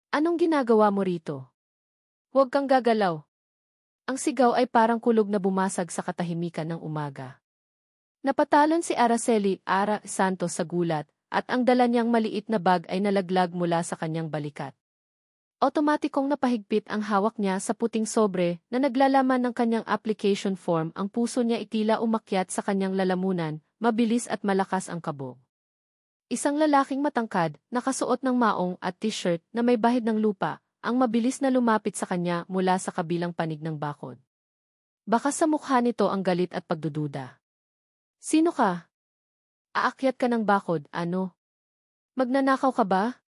Anong ginagawa mo rito? Huwag kang gagalaw. Ang sigaw ay parang kulog na bumasag sa katahimikan ng umaga. Napatalon si Araceli Santos sa gulat, at ang dala niyang maliit na bag ay nalaglag mula sa kanyang balikat. Otomatikong napahigpit ang hawak niya sa puting sobre na naglalaman ng kanyang application form. Ang puso niya itila umakyat sa kanyang lalamunan, mabilis at malakas ang kabog. Isang lalaking matangkad, nakasuot ng maong at t-shirt na may bahid ng lupa, ang mabilis na lumapit sa kanya mula sa kabilang panig ng bakod. Baka sa mukha nito ang galit at pagdududa. Sino ka? Aakyat ka ng bakod, ano? Magnanakaw ka ba?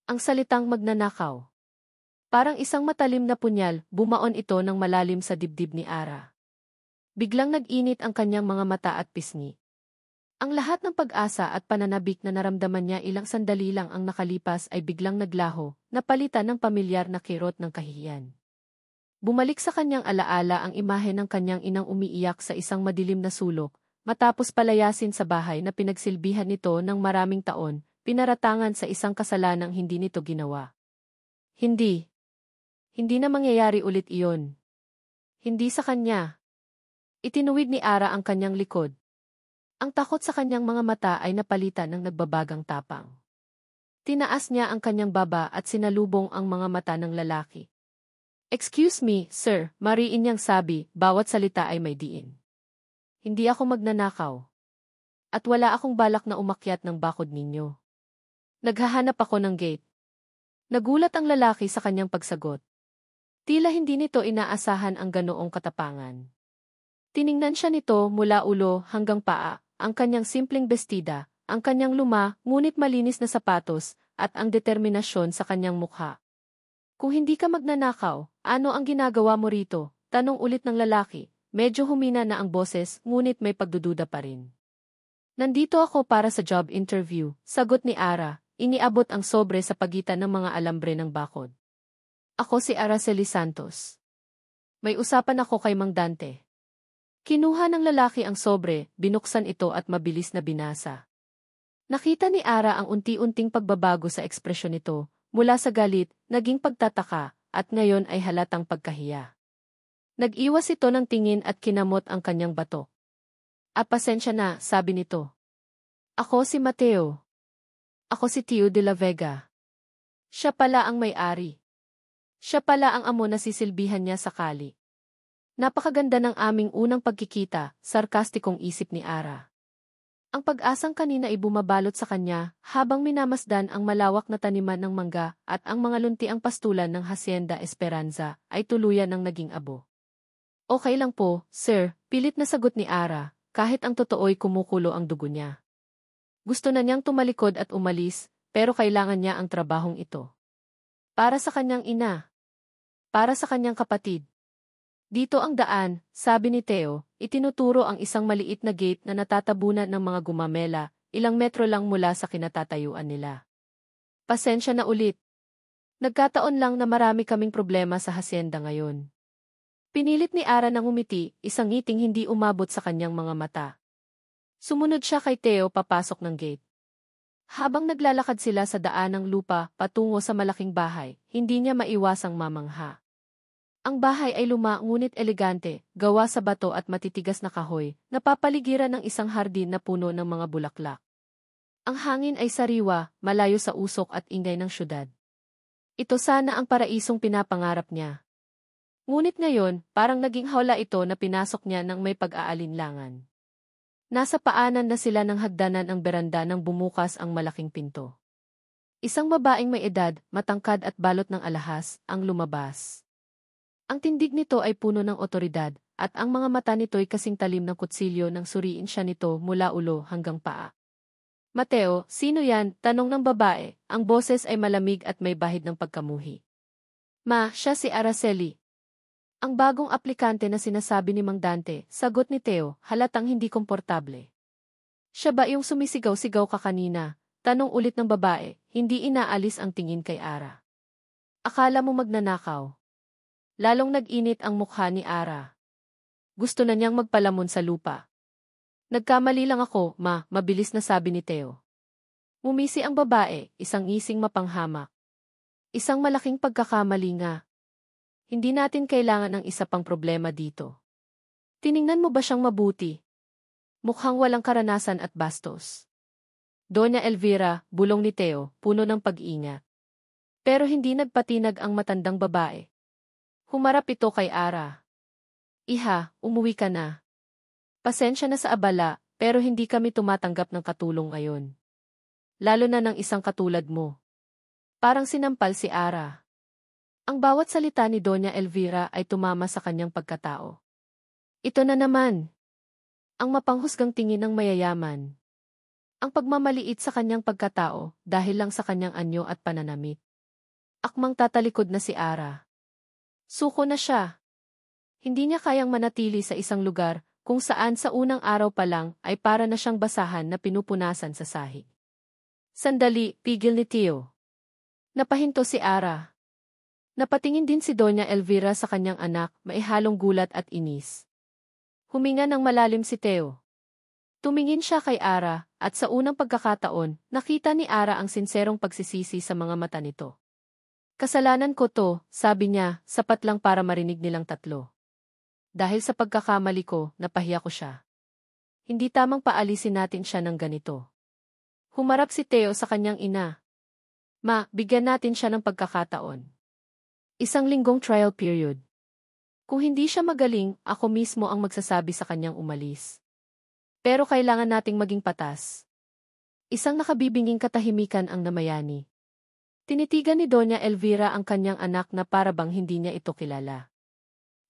Ang salitang magnanakaw. Parang isang matalim na punyal, bumaon ito ng malalim sa dibdib ni Ara. Biglang nag-init ang kanyang mga mata at pisngi. Ang lahat ng pag-asa at pananabik na naramdaman niya ilang sandali lang ang nakalipas ay biglang naglaho, napalitan ng pamilyar na kirot ng kahihiyan. Bumalik sa kanyang alaala ang imahe ng kanyang inang umiiyak sa isang madilim na sulok, matapos palayasin sa bahay na pinagsilbihan nito ng maraming taon, pinaratangan sa isang kasalanang hindi nito ginawa. Hindi. Hindi na mangyayari ulit iyon. Hindi sa kanya. Itinuwid ni Ara ang kanyang likod. Ang takot sa kanyang mga mata ay napalitan ng nagbabagang tapang. Tinaas niya ang kanyang baba at sinalubong ang mga mata ng lalaki. "Excuse me, sir," mariin niyang sabi, bawat salita ay may diin. "Hindi ako magnanakaw. At wala akong balak na umakyat ng bakod ninyo. Naghahanap ako ng gate." Nagulat ang lalaki sa kanyang pagsagot. Tila hindi nito inaasahan ang ganoong katapangan. Tiningnan siya nito mula ulo hanggang paa, ang kanyang simpleng bestida, ang kanyang luma, ngunit malinis na sapatos, at ang determinasyon sa kanyang mukha. "Kung hindi ka magnanakaw, ano ang ginagawa mo rito?" Tanong ulit ng lalaki. Medyo humina na ang boses, ngunit may pagdududa pa rin. "Nandito ako para sa job interview," sagot ni Ara, iniabot ang sobre sa pagitan ng mga alambre ng bakod. "Ako si Araceli Santos. May usapan ako kay Mang Dante." Kinuha ng lalaki ang sobre, binuksan ito at mabilis na binasa. Nakita ni Ara ang unti-unting pagbabago sa ekspresyon nito, mula sa galit, naging pagtataka, at ngayon ay halatang pagkahiya. Nag-iwas ito ng tingin at kinamot ang kanyang bato. "Pasensya na," sabi nito. "Ako si Mateo. Ako si Tio de la Vega." Siya pala ang may-ari. Siya pala ang amo na sisilbihan niya sa kali. Napakaganda ng aming unang pagkikita, sarkastikong isip ni Ara. Ang pag-asang kanina ay bumabalot sa kanya, habang minamasdan ang malawak na taniman ng mangga at ang mga luntiang pastulan ng Hacienda Esperanza, ay tuluyan ng naging abo. "Okay lang po, sir," pilit na sagot ni Ara, kahit ang totoo'y kumukulo ang dugo niya. Gusto na niyang tumalikod at umalis, pero kailangan niya ang trabahong ito. Para sa kanyang ina. Para sa kanyang kapatid. "Dito ang daan," sabi ni Theo, itinuturo ang isang maliit na gate na natatabunan ng mga gumamela, ilang metro lang mula sa kinatatayuan nila. "Pasensya na ulit. Nagkataon lang na marami kaming problema sa hacienda ngayon." Pinilit ni Ara ng umiti, isang ngiting hindi umabot sa kanyang mga mata. Sumunod siya kay Theo papasok ng gate. Habang naglalakad sila sa daan ng lupa patungo sa malaking bahay, hindi niya maiwasang mamangha. Ang bahay ay luma ngunit elegante, gawa sa bato at matitigas na kahoy, napapaligiran ng isang hardin na puno ng mga bulaklak. Ang hangin ay sariwa, malayo sa usok at ingay ng syudad. Ito sana ang paraisong pinapangarap niya. Ngunit ngayon, parang naging hawla ito na pinasok niya ng may pag-aalinlangan. Nasa paanan na sila ng hagdanan ang beranda nang bumukas ang malaking pinto. Isang babaeng may edad, matangkad at balot ng alahas, ang lumabas. Ang tindig nito ay puno ng otoridad, at ang mga mata nito'y kasing talim ng kutsilyo nang suriin siya nito mula ulo hanggang paa. "Mateo, sino yan?" tanong ng babae, ang boses ay malamig at may bahid ng pagkamuhi. "Ma, siya si Araceli. Ang bagong aplikante na sinasabi ni Mang Dante," sagot ni Theo, halatang hindi komportable. "Siya ba yung sumisigaw-sigaw ka kanina?" tanong ulit ng babae, hindi inaalis ang tingin kay Ara. "Akala mo magnanakaw?" Lalong nag-init ang mukha ni Ara. Gusto na niyang magpalamon sa lupa. "Nagkamali lang ako, ma," mabilis na sabi ni Theo. Ngumisi ang babae, isang ngising mapanghamak. Isang malaking pagkakamali nga. Hindi natin kailangan ng isa pang problema dito. Tiningnan mo ba siyang mabuti? Mukhang walang karanasan at bastos. Doña Elvira, bulong ni Teo, puno ng pag-iingat. Pero hindi nagpatinag ang matandang babae. Humarap ito kay Ara. Iha, umuwi ka na. Pasensya na sa abala, pero hindi kami tumatanggap ng katulong ngayon. Lalo na ng isang katulad mo. Parang sinampal si Ara. Ang bawat salita ni Doña Elvira ay tumama sa kanyang pagkatao. Ito na naman. Ang mapanghusgang tingin ng mayayaman. Ang pagmamaliit sa kanyang pagkatao dahil lang sa kanyang anyo at pananamit. Akmang tatalikod na si Ara. Suko na siya. Hindi niya kayang manatili sa isang lugar kung saan sa unang araw pa lang ay para na siyang basahan na pinupunasan sa sahig. Sandali, pigil ni Teo. Napahinto si Ara. Napatingin din si Doña Elvira sa kanyang anak, maihalong gulat at inis. Huminga ng malalim si Teo. Tumingin siya kay Ara, at sa unang pagkakataon, nakita ni Ara ang sinserong pagsisisi sa mga mata nito. Kasalanan ko to, sabi niya, sapat lang para marinig nilang tatlo. Dahil sa pagkakamali ko, napahiya ko siya. Hindi tamang paalisin natin siya ng ganito. Humarap si Teo sa kanyang ina. Ma, bigyan natin siya ng pagkakataon. Isang linggong trial period. Kung hindi siya magaling, ako mismo ang magsasabi sa kanyang umalis. Pero kailangan nating maging patas. Isang nakabibinging katahimikan ang namayani. Tinitigan ni Doña Elvira ang kanyang anak na para bang hindi niya ito kilala.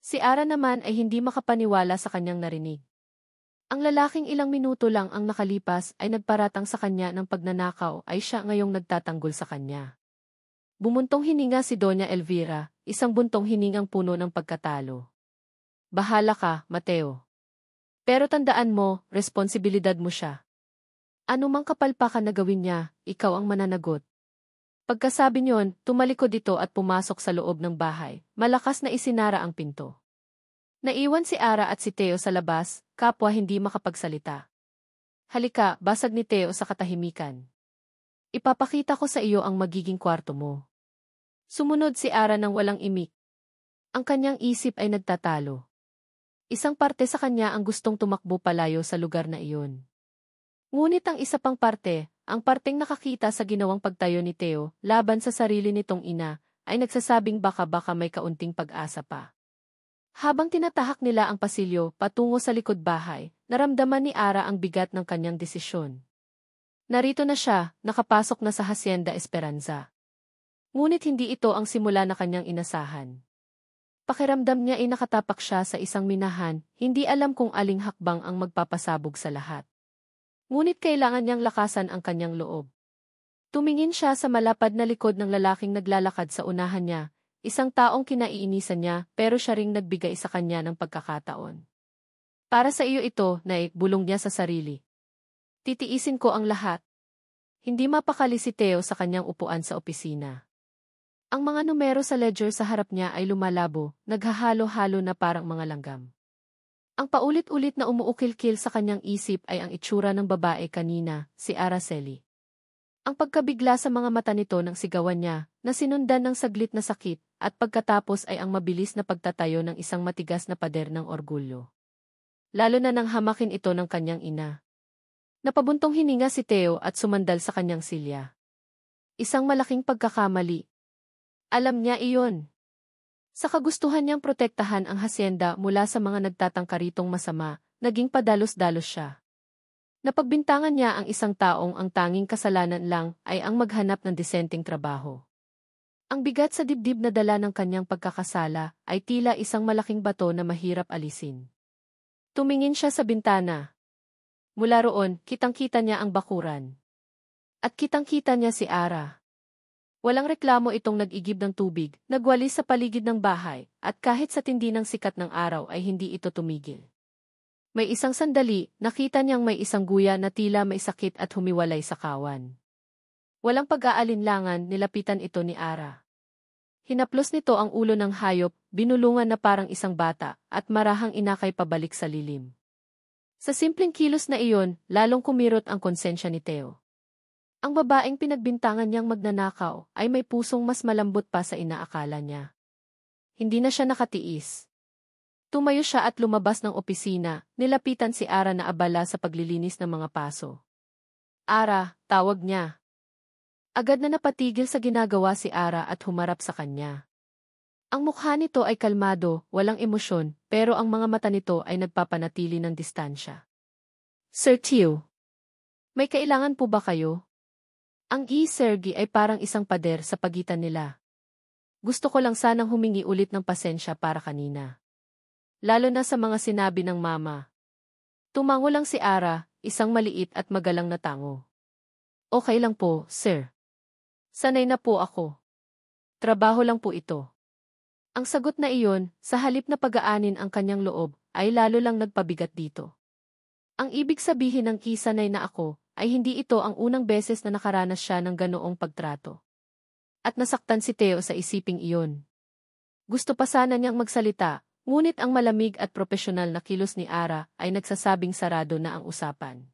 Si Ara naman ay hindi makapaniwala sa kanyang narinig. Ang lalaking ilang minuto lang ang nakalipas ay nagparatang sa kanya ng pagnanakaw ay siya ngayong nagtatanggol sa kanya. Bumuntong hininga si Doña Elvira, isang buntong hiningang puno ng pagkatalo. Bahala ka, Mateo. Pero tandaan mo, responsibilidad mo siya. Ano mang kapalpakan na gawin niya, ikaw ang mananagot. Pagkasabi niyon, tumalikod ito at pumasok sa loob ng bahay, malakas na isinara ang pinto. Naiwan si Ara at si Teo sa labas, kapwa hindi makapagsalita. Halika, basag ni Teo sa katahimikan. Ipapakita ko sa iyo ang magiging kwarto mo. Sumunod si Ara ng walang imik. Ang kanyang isip ay nagtatalo. Isang parte sa kanya ang gustong tumakbo palayo sa lugar na iyon. Ngunit ang isa pang parte, ang parteng nakakita sa ginawang pagtayo ni Teo, laban sa sarili nitong ina, ay nagsasabing baka may kaunting pag-asa pa. Habang tinatahak nila ang pasilyo patungo sa likod bahay, naramdaman ni Ara ang bigat ng kanyang desisyon. Narito na siya, nakapasok na sa Hacienda Esperanza. Ngunit hindi ito ang simula na kanyang inasahan. Pakiramdam niya ay nakatapak siya sa isang minahan, hindi alam kung aling hakbang ang magpapasabog sa lahat. Ngunit kailangan niyang lakasan ang kanyang loob. Tumingin siya sa malapad na likod ng lalaking naglalakad sa unahan niya, isang taong kinaiinisan niya pero siya ring nagbigay sa kanya ng pagkakataon. Para sa iyo ito, Nay, bulong niya sa sarili. Titiisin ko ang lahat. Hindi mapakali si Teo sa kanyang upuan sa opisina. Ang mga numero sa ledger sa harap niya ay lumalabo, naghahalo-halo na parang mga langgam. Ang paulit-ulit na umuukil-kil sa kanyang isip ay ang itsura ng babae kanina, si Araceli. Ang pagkabigla sa mga mata nito ng sigawan niya, na sinundan ng saglit na sakit, at pagkatapos ay ang mabilis na pagtatayo ng isang matigas na pader ng orgulyo. Lalo na nang hamakin ito ng kanyang ina. Napabuntong hininga si Teo at sumandal sa kanyang silya. Isang malaking pagkakamali. Alam niya iyon. Sa kagustuhan niyang protektahan ang hasyenda mula sa mga nagtatangkaritong masama, naging padalos-dalos siya. Napagbintangan niya ang isang taong ang tanging kasalanan lang ay ang maghanap ng disenteng trabaho. Ang bigat sa dibdib na dala ng kanyang pagkakasala ay tila isang malaking bato na mahirap alisin. Tumingin siya sa bintana. Mula roon, kitang-kita niya ang bakuran. At kitang-kita niya si Ara. Walang reklamo itong nag-igib ng tubig, nagwalis sa paligid ng bahay, at kahit sa tindi ng sikat ng araw ay hindi ito tumigil. May isang sandali, nakita niyang may isang guya na tila may sakit at humiwalay sa kawan. Walang pag-aalinlangan, nilapitan ito ni Ara. Hinaplos nito ang ulo ng hayop, binulungan na parang isang bata, at marahang inakay pabalik sa lilim. Sa simpleng kilos na iyon, lalong kumirot ang konsensya ni Teo. Ang babaeng pinagbintangan niyang magnanakaw ay may pusong mas malambot pa sa inaakala niya. Hindi na siya nakatiis. Tumayo siya at lumabas ng opisina, nilapitan si Ara na abala sa paglilinis ng mga paso. Ara, tawag niya. Agad na napatigil sa ginagawa si Ara at humarap sa kanya. Ang mukha nito ay kalmado, walang emosyon, pero ang mga mata nito ay nagpapanatili ng distansya. Sir Tio, may kailangan po ba kayo? Ang Sergi ay parang isang pader sa pagitan nila. Gusto ko lang sanang humingi ulit ng pasensya para kanina. Lalo na sa mga sinabi ng mama. Tumango lang si Ara, isang maliit at magalang na tango. Okay lang po, sir. Sanay na po ako. Trabaho lang po ito. Ang sagot na iyon, sa halip na pag-aanin ang kanyang loob, ay lalo lang nagpabigat dito. Ang ibig sabihin ng sanay na ako, ay hindi ito ang unang beses na nakaranas siya ng ganoong pagtrato. At nasaktan si Theo sa isiping iyon. Gusto pa sana niyang magsalita, ngunit ang malamig at propesyonal na kilos ni Ara ay nagsasabing sarado na ang usapan.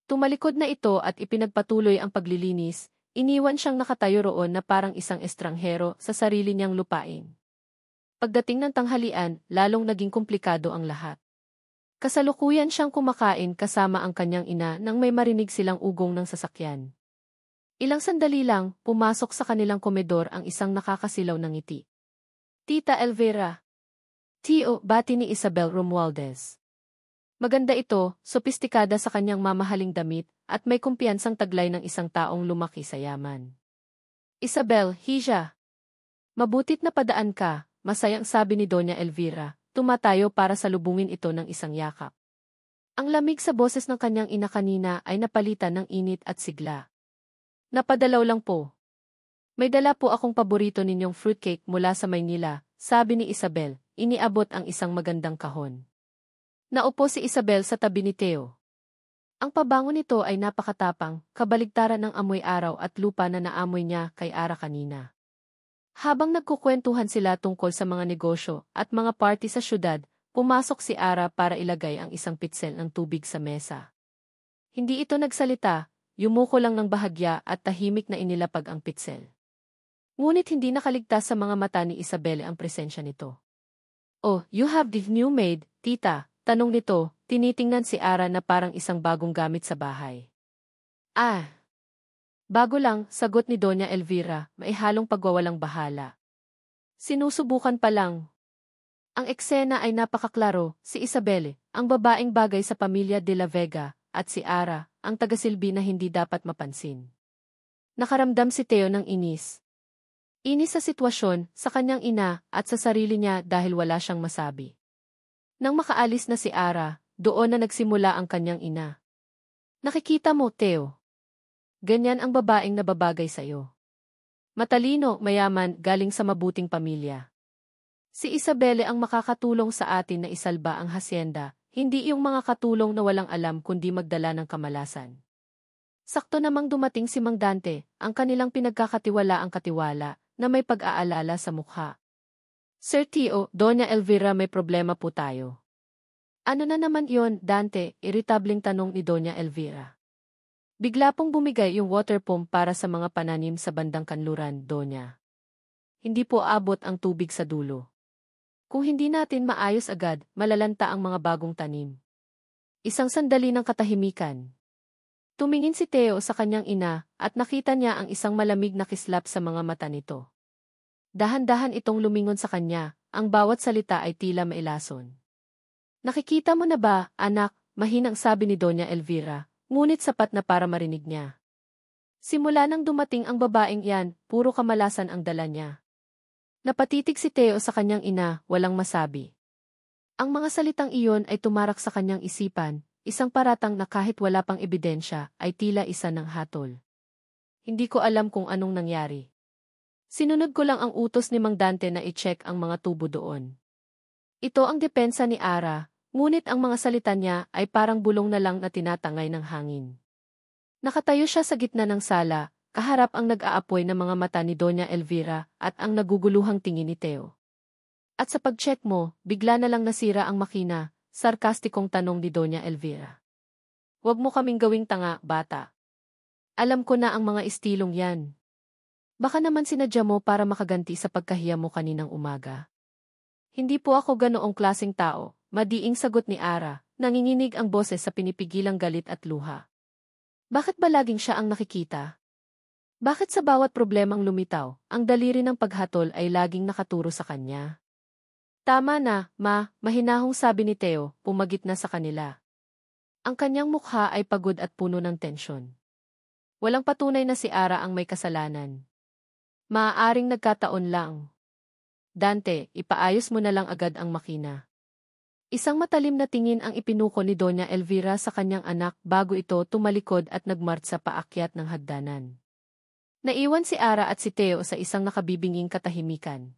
Tumalikod na ito at ipinagpatuloy ang paglilinis, iniwan siyang nakatayo roon na parang isang estranghero sa sarili niyang lupain. Pagdating ng tanghalian, lalong naging komplikado ang lahat. Kasalukuyan siyang kumakain kasama ang kanyang ina nang may marinig silang ugong ng sasakyan. Ilang sandali lang, pumasok sa kanilang komedor ang isang nakakasilaw na ngiti. Tita Elvira. Tio, bati ni Isabel Romualdez. Maganda ito, sopistikada sa kanyang mamahaling damit, at may kumpiyansang taglay ng isang taong lumaki sa yaman. Isabel, Hija. Mabutit na padaan ka, masayang sabi ni Doña Elvira. Tumatayo para salubungin ito ng isang yakap. Ang lamig sa boses ng kanyang ina kanina ay napalitan ng init at sigla. Napadalaw lang po. May dala po akong paborito ninyong fruitcake mula sa Maynila, sabi ni Isabel, iniabot ang isang magandang kahon. Naupo si Isabel sa tabi ni Theo. Ang pabango nito ay napakatapang, kabaligtaran ng amoy araw at lupa na naamoy niya kay Ara kanina. Habang nagkukwentuhan sila tungkol sa mga negosyo at mga party sa syudad, pumasok si Ara para ilagay ang isang pitsel ng tubig sa mesa. Hindi ito nagsalita, yumuko lang ng bahagya at tahimik na inilapag ang pitsel. Ngunit hindi nakaligtas sa mga mata ni Isabel ang presensya nito. Oh, you have the new maid, tita, tanong nito, tinitingnan si Ara na parang isang bagong gamit sa bahay. Ah! Bago lang, sagot ni Doña Elvira, may halong pagwawalang bahala. Sinusubukan pa lang. Ang eksena ay napakaklaro, si Isabel, ang babaeng bagay sa pamilya de la Vega, at si Ara, ang tagasilbi na hindi dapat mapansin. Nakaramdam si Theo ng inis. Inis sa sitwasyon, sa kanyang ina, at sa sarili niya dahil wala siyang masabi. Nang makaalis na si Ara, doon na nagsimula ang kanyang ina. Nakikita mo, Theo. Ganyan ang babaeng nababagay sa'yo. Matalino, mayaman, galing sa mabuting pamilya. Si Isabelle ang makakatulong sa atin na isalba ang hasyenda, hindi yung mga katulong na walang alam kundi magdala ng kamalasan. Sakto namang dumating si Mang Dante, ang kanilang pinagkakatiwala ang katiwala, na may pag-aalala sa mukha. Sir Tio, Doña Elvira, may problema po tayo. Ano na naman yon, Dante? Iritableng tanong ni Doña Elvira. Bigla pong bumigay yung water pump para sa mga pananim sa bandang kanluran, Donya. Hindi po abot ang tubig sa dulo. Kung hindi natin maayos agad, malalanta ang mga bagong tanim. Isang sandali ng katahimikan. Tumingin si Theo sa kanyang ina at nakita niya ang isang malamig na kislap sa mga mata nito. Dahan-dahan itong lumingon sa kanya, ang bawat salita ay tila mailason. Nakikita mo na ba, anak, mahinang sabi ni Doña Elvira. Ngunit sapat na para marinig niya. Simula nang dumating ang babaeng iyan, puro kamalasan ang dala niya. Napatitig si Theo sa kanyang ina, walang masabi. Ang mga salitang iyon ay tumarak sa kanyang isipan, isang paratang na kahit wala pang ebidensya, ay tila isa ng hatol. Hindi ko alam kung anong nangyari. Sinunod ko lang ang utos ni Mang Dante na i-check ang mga tubo doon. Ito ang depensa ni Ara. Ngunit ang mga salita niya ay parang bulong na lang na tinatangay ng hangin. Nakatayo siya sa gitna ng sala, kaharap ang nag-aapoy na mga mata ni Doña Elvira at ang naguguluhang tingin ni Theo. At sa pag-check mo, bigla na lang nasira ang makina, sarkastikong tanong ni Doña Elvira. Huwag mo kaming gawing tanga, bata. Alam ko na ang mga estilong yan. Baka naman sinadya mo para makaganti sa pagkahiya mo kaninang umaga. Hindi po ako ganoong klaseng tao, madiing sagot ni Ara, nanginginig ang boses sa pinipigilang galit at luha. Bakit ba laging siya ang nakikita? Bakit sa bawat problemang lumitaw, ang daliri ng paghatol ay laging nakaturo sa kanya? Tama na, mahinahong sabi ni Theo, pumagit na sa kanila. Ang kanyang mukha ay pagod at puno ng tensyon. Walang patunay na si Ara ang may kasalanan. Maaaring nagkataon lang. Dante, ipaayos mo na lang agad ang makina. Isang matalim na tingin ang ipinuko ni Doña Elvira sa kanyang anak bago ito tumalikod at nagmartsa paakyat ng hagdanan. Naiwan si Ara at si Theo sa isang nakabibinging katahimikan.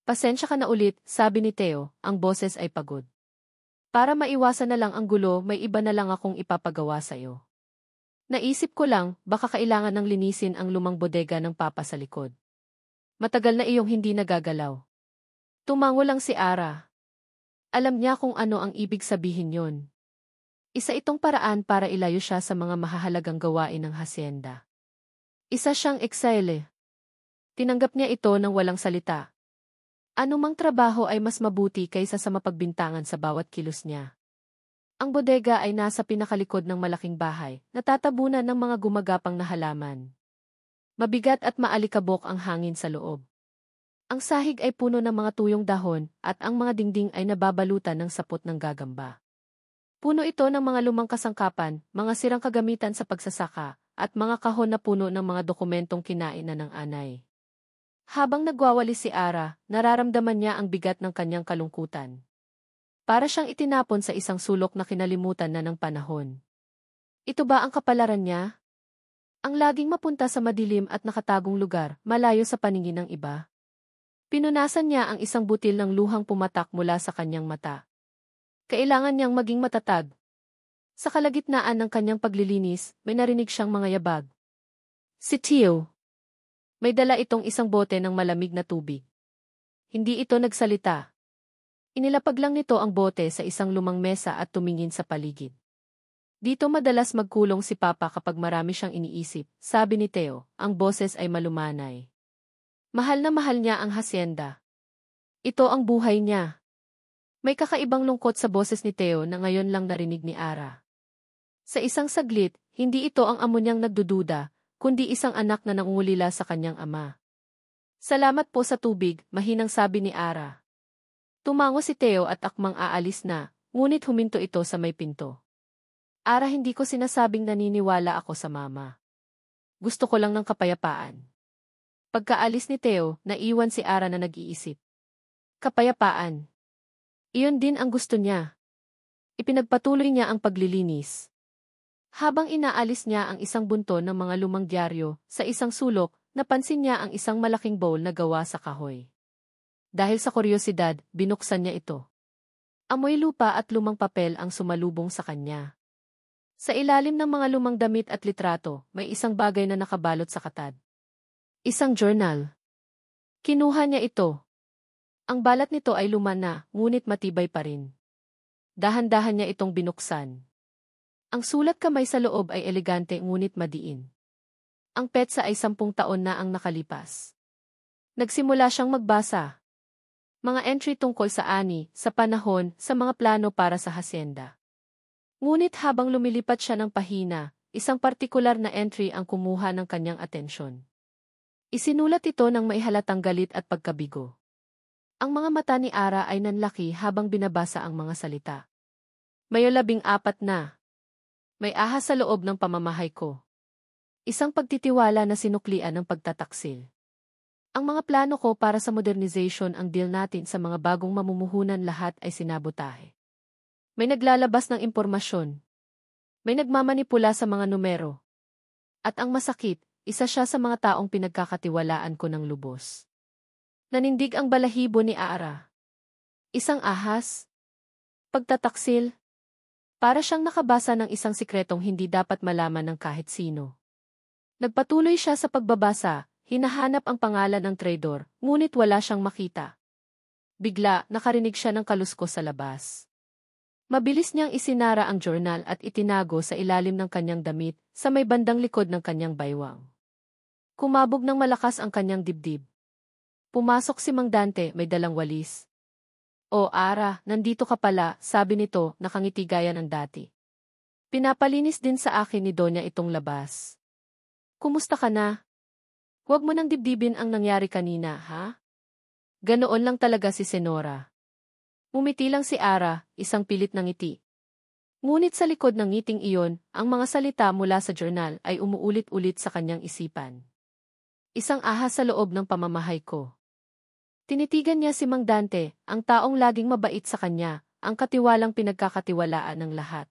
Pasensya ka na ulit, sabi ni Theo, ang boses ay pagod. Para maiwasan na lang ang gulo, may iba na lang akong ipapagawa sa'yo. Naisip ko lang, baka kailangan ng linisin ang lumang bodega ng papa sa likod. Matagal na iyong hindi nagagalaw. Tumango lang si Ara. Alam niya kung ano ang ibig sabihin yon. Isa itong paraan para ilayo siya sa mga mahahalagang gawain ng hasyenda. Isa siyang eksile. Tinanggap niya ito ng walang salita. Anumang trabaho ay mas mabuti kaysa sa mapagbintangan sa bawat kilos niya. Ang bodega ay nasa pinakalikod ng malaking bahay, natatabunan ng mga gumagapang na halaman. Mabigat at maalikabok ang hangin sa loob. Ang sahig ay puno ng mga tuyong dahon at ang mga dingding ay nababalutan ng sapot ng gagamba. Puno ito ng mga lumang kasangkapan, mga sirang kagamitan sa pagsasaka, at mga kahon na puno ng mga dokumentong kinain na ng anay. Habang nagwawalis si Ara, nararamdaman niya ang bigat ng kanyang kalungkutan. Para siyang itinapon sa isang sulok na kinalimutan na ng panahon. Ito ba ang kapalaran niya? Ang laging mapunta sa madilim at nakatagong lugar, malayo sa paningin ng iba. Pinunasan niya ang isang butil ng luhang pumatak mula sa kanyang mata. Kailangan niyang maging matatag. Sa kalagitnaan ng kanyang paglilinis, may narinig siyang mga yabag. Si Theo. May dala itong isang bote ng malamig na tubig. Hindi ito nagsalita. Inilapag lang nito ang bote sa isang lumang mesa at tumingin sa paligid. Dito madalas magkulong si Papa kapag marami siyang iniisip, sabi ni Theo, ang boses ay malumanay. Mahal na mahal niya ang hasyenda. Ito ang buhay niya. May kakaibang lungkot sa boses ni Theo na ngayon lang narinig ni Ara. Sa isang saglit, hindi ito ang amo niyang nagdududa, kundi isang anak na nangungulila sa kanyang ama. Salamat po sa tubig, mahinang sabi ni Ara. Tumango si Theo at akmang aalis na, ngunit huminto ito sa may pinto. Ara, hindi ko sinasabing naniniwala ako sa mama. Gusto ko lang ng kapayapaan. Pagkaalis ni Theo, naiwan si Ara na nag-iisip. Kapayapaan. Iyon din ang gusto niya. Ipinagpatuloy niya ang paglilinis. Habang inaalis niya ang isang bunton ng mga lumang dyaryo, sa isang sulok, napansin niya ang isang malaking bowl na gawa sa kahoy. Dahil sa kuryosidad, binuksan niya ito. Amoy lupa at lumang papel ang sumalubong sa kanya. Sa ilalim ng mga lumang damit at litrato, may isang bagay na nakabalot sa katad. Isang journal. Kinuha niya ito. Ang balat nito ay luma na, ngunit matibay pa rin. Dahan-dahan niya itong binuksan. Ang sulat kamay sa loob ay elegante ngunit madiin. Ang petsa ay 10 taon na ang nakalipas. Nagsimula siyang magbasa. Mga entry tungkol sa ani, sa panahon, sa mga plano para sa hasyenda. Ngunit habang lumilipat siya ng pahina, isang partikular na entry ang kumuha ng kanyang atensyon. Isinulat ito ng maihalatang galit at pagkabigo. Ang mga mata ni Ara ay nanlaki habang binabasa ang mga salita. May 14 na. May ahas sa loob ng pamamahay ko. Isang pagtitiwala na sinuklian ng pagtataksil. Ang mga plano ko para sa modernization, ang deal natin sa mga bagong mamumuhunan, lahat ay sinabotahe. May naglalabas ng impormasyon. May nagmamanipula sa mga numero. At ang masakit, isa siya sa mga taong pinagkakatiwalaan ko ng lubos. Nanindig ang balahibo ni Ara. Isang ahas? Pagtataksil? Para siyang nakabasa ng isang sikretong hindi dapat malaman ng kahit sino. Nagpatuloy siya sa pagbabasa, hinahanap ang pangalan ng traidor, ngunit wala siyang makita. Bigla, nakarinig siya ng kaluskos sa labas. Mabilis niyang isinara ang journal at itinago sa ilalim ng kanyang damit, sa may bandang likod ng kanyang baywang. Kumabog ng malakas ang kanyang dibdib. Pumasok si Mang Dante, may dalang walis. "O Ara, nandito ka pala," sabi nito, nakangiti gaya ng dati. "Pinapalinis din sa akin ni Donya itong labas. Kumusta ka na? Huwag mo nang dibdibin ang nangyari kanina, ha?" Ganoon lang talaga si Senora. Umiti lang si Ara, isang pilit na ngiti. Ngunit sa likod ng ngiting iyon, ang mga salita mula sa journal ay umuulit-ulit sa kanyang isipan. "Isang ahas sa loob ng pamamahay ko." Tinitigan niya si Mang Dante, ang taong laging mabait sa kanya, ang katiwalang pinagkakatiwalaan ng lahat.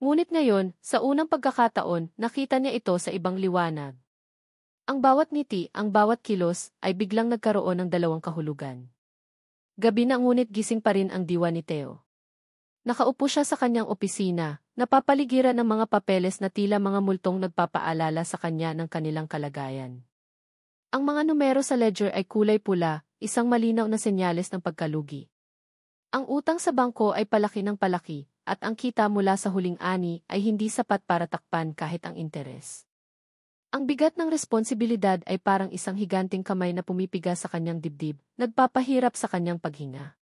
Ngunit ngayon, sa unang pagkakataon, nakita niya ito sa ibang liwanag. Ang bawat ngiti, ang bawat kilos, ay biglang nagkaroon ng dalawang kahulugan. Gabi na ngunit gising pa rin ang diwa ni Theo. Nakaupo siya sa kanyang opisina, napapaligiran ng mga papeles na tila mga multong nagpapaalala sa kanya ng kanilang kalagayan. Ang mga numero sa ledger ay kulay pula, isang malinaw na senyales ng pagkalugi. Ang utang sa bangko ay palaki ng palaki, at ang kita mula sa huling ani ay hindi sapat para takpan kahit ang interes. Ang bigat ng responsibilidad ay parang isang higanting kamay na pumipiga sa kanyang dibdib, nagpapahirap sa kanyang paghinga.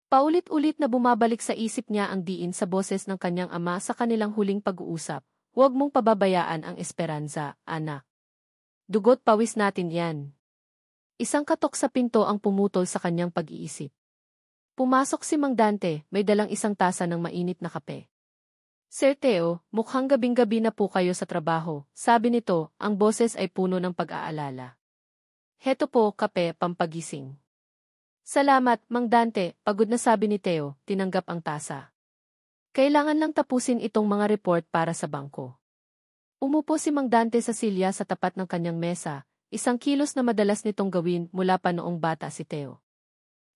Paulit-ulit na bumabalik sa isip niya ang diin sa boses ng kanyang ama sa kanilang huling pag-uusap, "Huwag mong pababayaan ang esperanza, anak. Dugot pawis natin yan." Isang katok sa pinto ang pumutol sa kanyang pag-iisip. Pumasok si Mang Dante, may dalang isang tasa ng mainit na kape. "Sir Theo, mukhang gabing-gabi na po kayo sa trabaho," sabi nito, ang boses ay puno ng pag-aalala. "Heto po, kape, pampagising." "Salamat, Mang Dante," pagod na sabi ni Theo, tinanggap ang tasa. Kailangan lang tapusin itong mga report para sa bangko. Umupo si Mang Dante sa silya sa tapat ng kanyang mesa, isang kilos na madalas nitong gawin mula pa noong bata si Theo.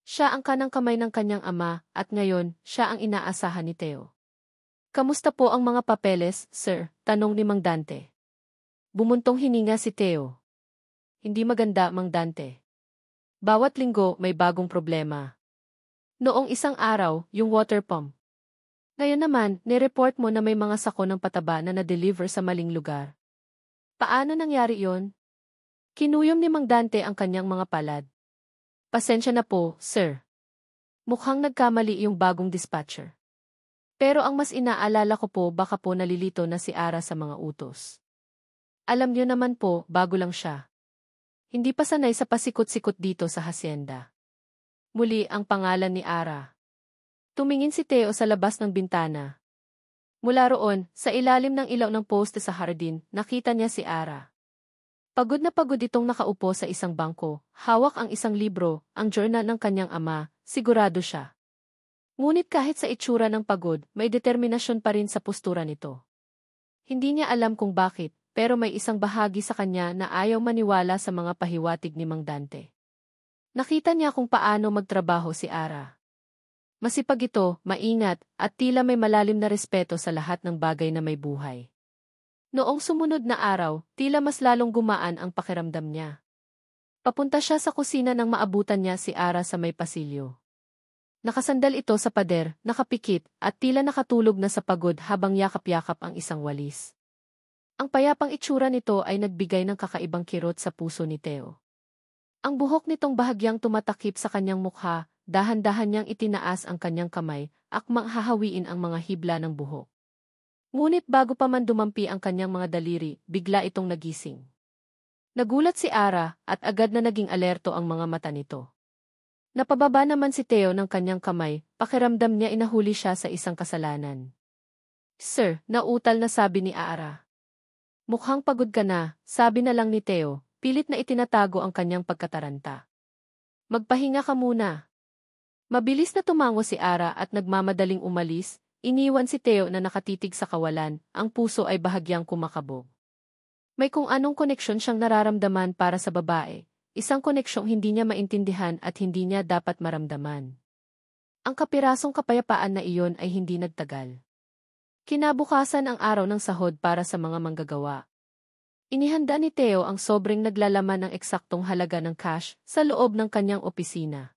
Siya ang kanang kamay ng kanyang ama, at ngayon, siya ang inaasahan ni Theo. "Kamusta po ang mga papeles, sir?" tanong ni Mang Dante. Bumuntong hininga si Theo. "Hindi maganda, Mang Dante. Bawat linggo may bagong problema. Noong isang araw, yung water pump. Ngayon naman, nireport mo na may mga sako ng pataba na na-deliver sa maling lugar. Paano nangyari yon?" Kinuyom ni Mang Dante ang kanyang mga palad. "Pasensya na po, sir. Mukhang nagkamali yung bagong dispatcher. Pero ang mas inaalala ko po, baka po nalilito na si Ara sa mga utos. Alam niyo naman po, bago lang siya. Hindi pa sanay sa pasikot-sikot dito sa hacienda." Muli ang pangalan ni Ara. Tumingin si Theo sa labas ng bintana. Mula roon, sa ilalim ng ilaw ng poste sa hardin, nakita niya si Ara. Pagod na pagod itong nakaupo sa isang bangko, hawak ang isang libro, ang journal ng kanyang ama, sigurado siya. Ngunit kahit sa itsura ng pagod, may determinasyon pa rin sa postura nito. Hindi niya alam kung bakit, pero may isang bahagi sa kanya na ayaw maniwala sa mga pahiwatig ni Mang Dante. Nakita niya kung paano magtrabaho si Ara. Masipag ito, maingat, at tila may malalim na respeto sa lahat ng bagay na may buhay. Noong sumunod na araw, tila mas lalong gumaan ang pakiramdam niya. Papunta siya sa kusina nang maabutan niya si Ara sa may pasilyo. Nakasandal ito sa pader, nakapikit, at tila nakatulog na sa pagod habang yakap-yakap ang isang walis. Ang payapang itsura nito ay nagbigay ng kakaibang kirot sa puso ni Theo. Ang buhok nitong bahagyang tumatakip sa kanyang mukha, dahan-dahan niyang itinaas ang kanyang kamay, akmang hahawiin ang mga hibla ng buhok. Ngunit bago pa man dumampi ang kanyang mga daliri, bigla itong nagising. Nagulat si Ara, at agad na naging alerto ang mga mata nito. Napababa naman si Theo ng kanyang kamay, pakiramdam niya inahuli siya sa isang kasalanan. "Sir," nautal na sabi ni Ara. "Mukhang pagod ka na," sabi na lang ni Theo, pilit na itinatago ang kanyang pagkataranta. "Magpahinga ka muna." Mabilis na tumango si Ara at nagmamadaling umalis, iniwan si Theo na nakatitig sa kawalan, ang puso ay bahagyang kumakabog. May kung anong koneksyon siyang nararamdaman para sa babae, isang koneksyong hindi niya maintindihan at hindi niya dapat maramdaman. Ang kapirasong kapayapaan na iyon ay hindi nagtagal. Kinabukasan ang araw ng sahod para sa mga manggagawa. Inihanda ni Theo ang sobrang naglalaman ng eksaktong halaga ng cash sa loob ng kanyang opisina.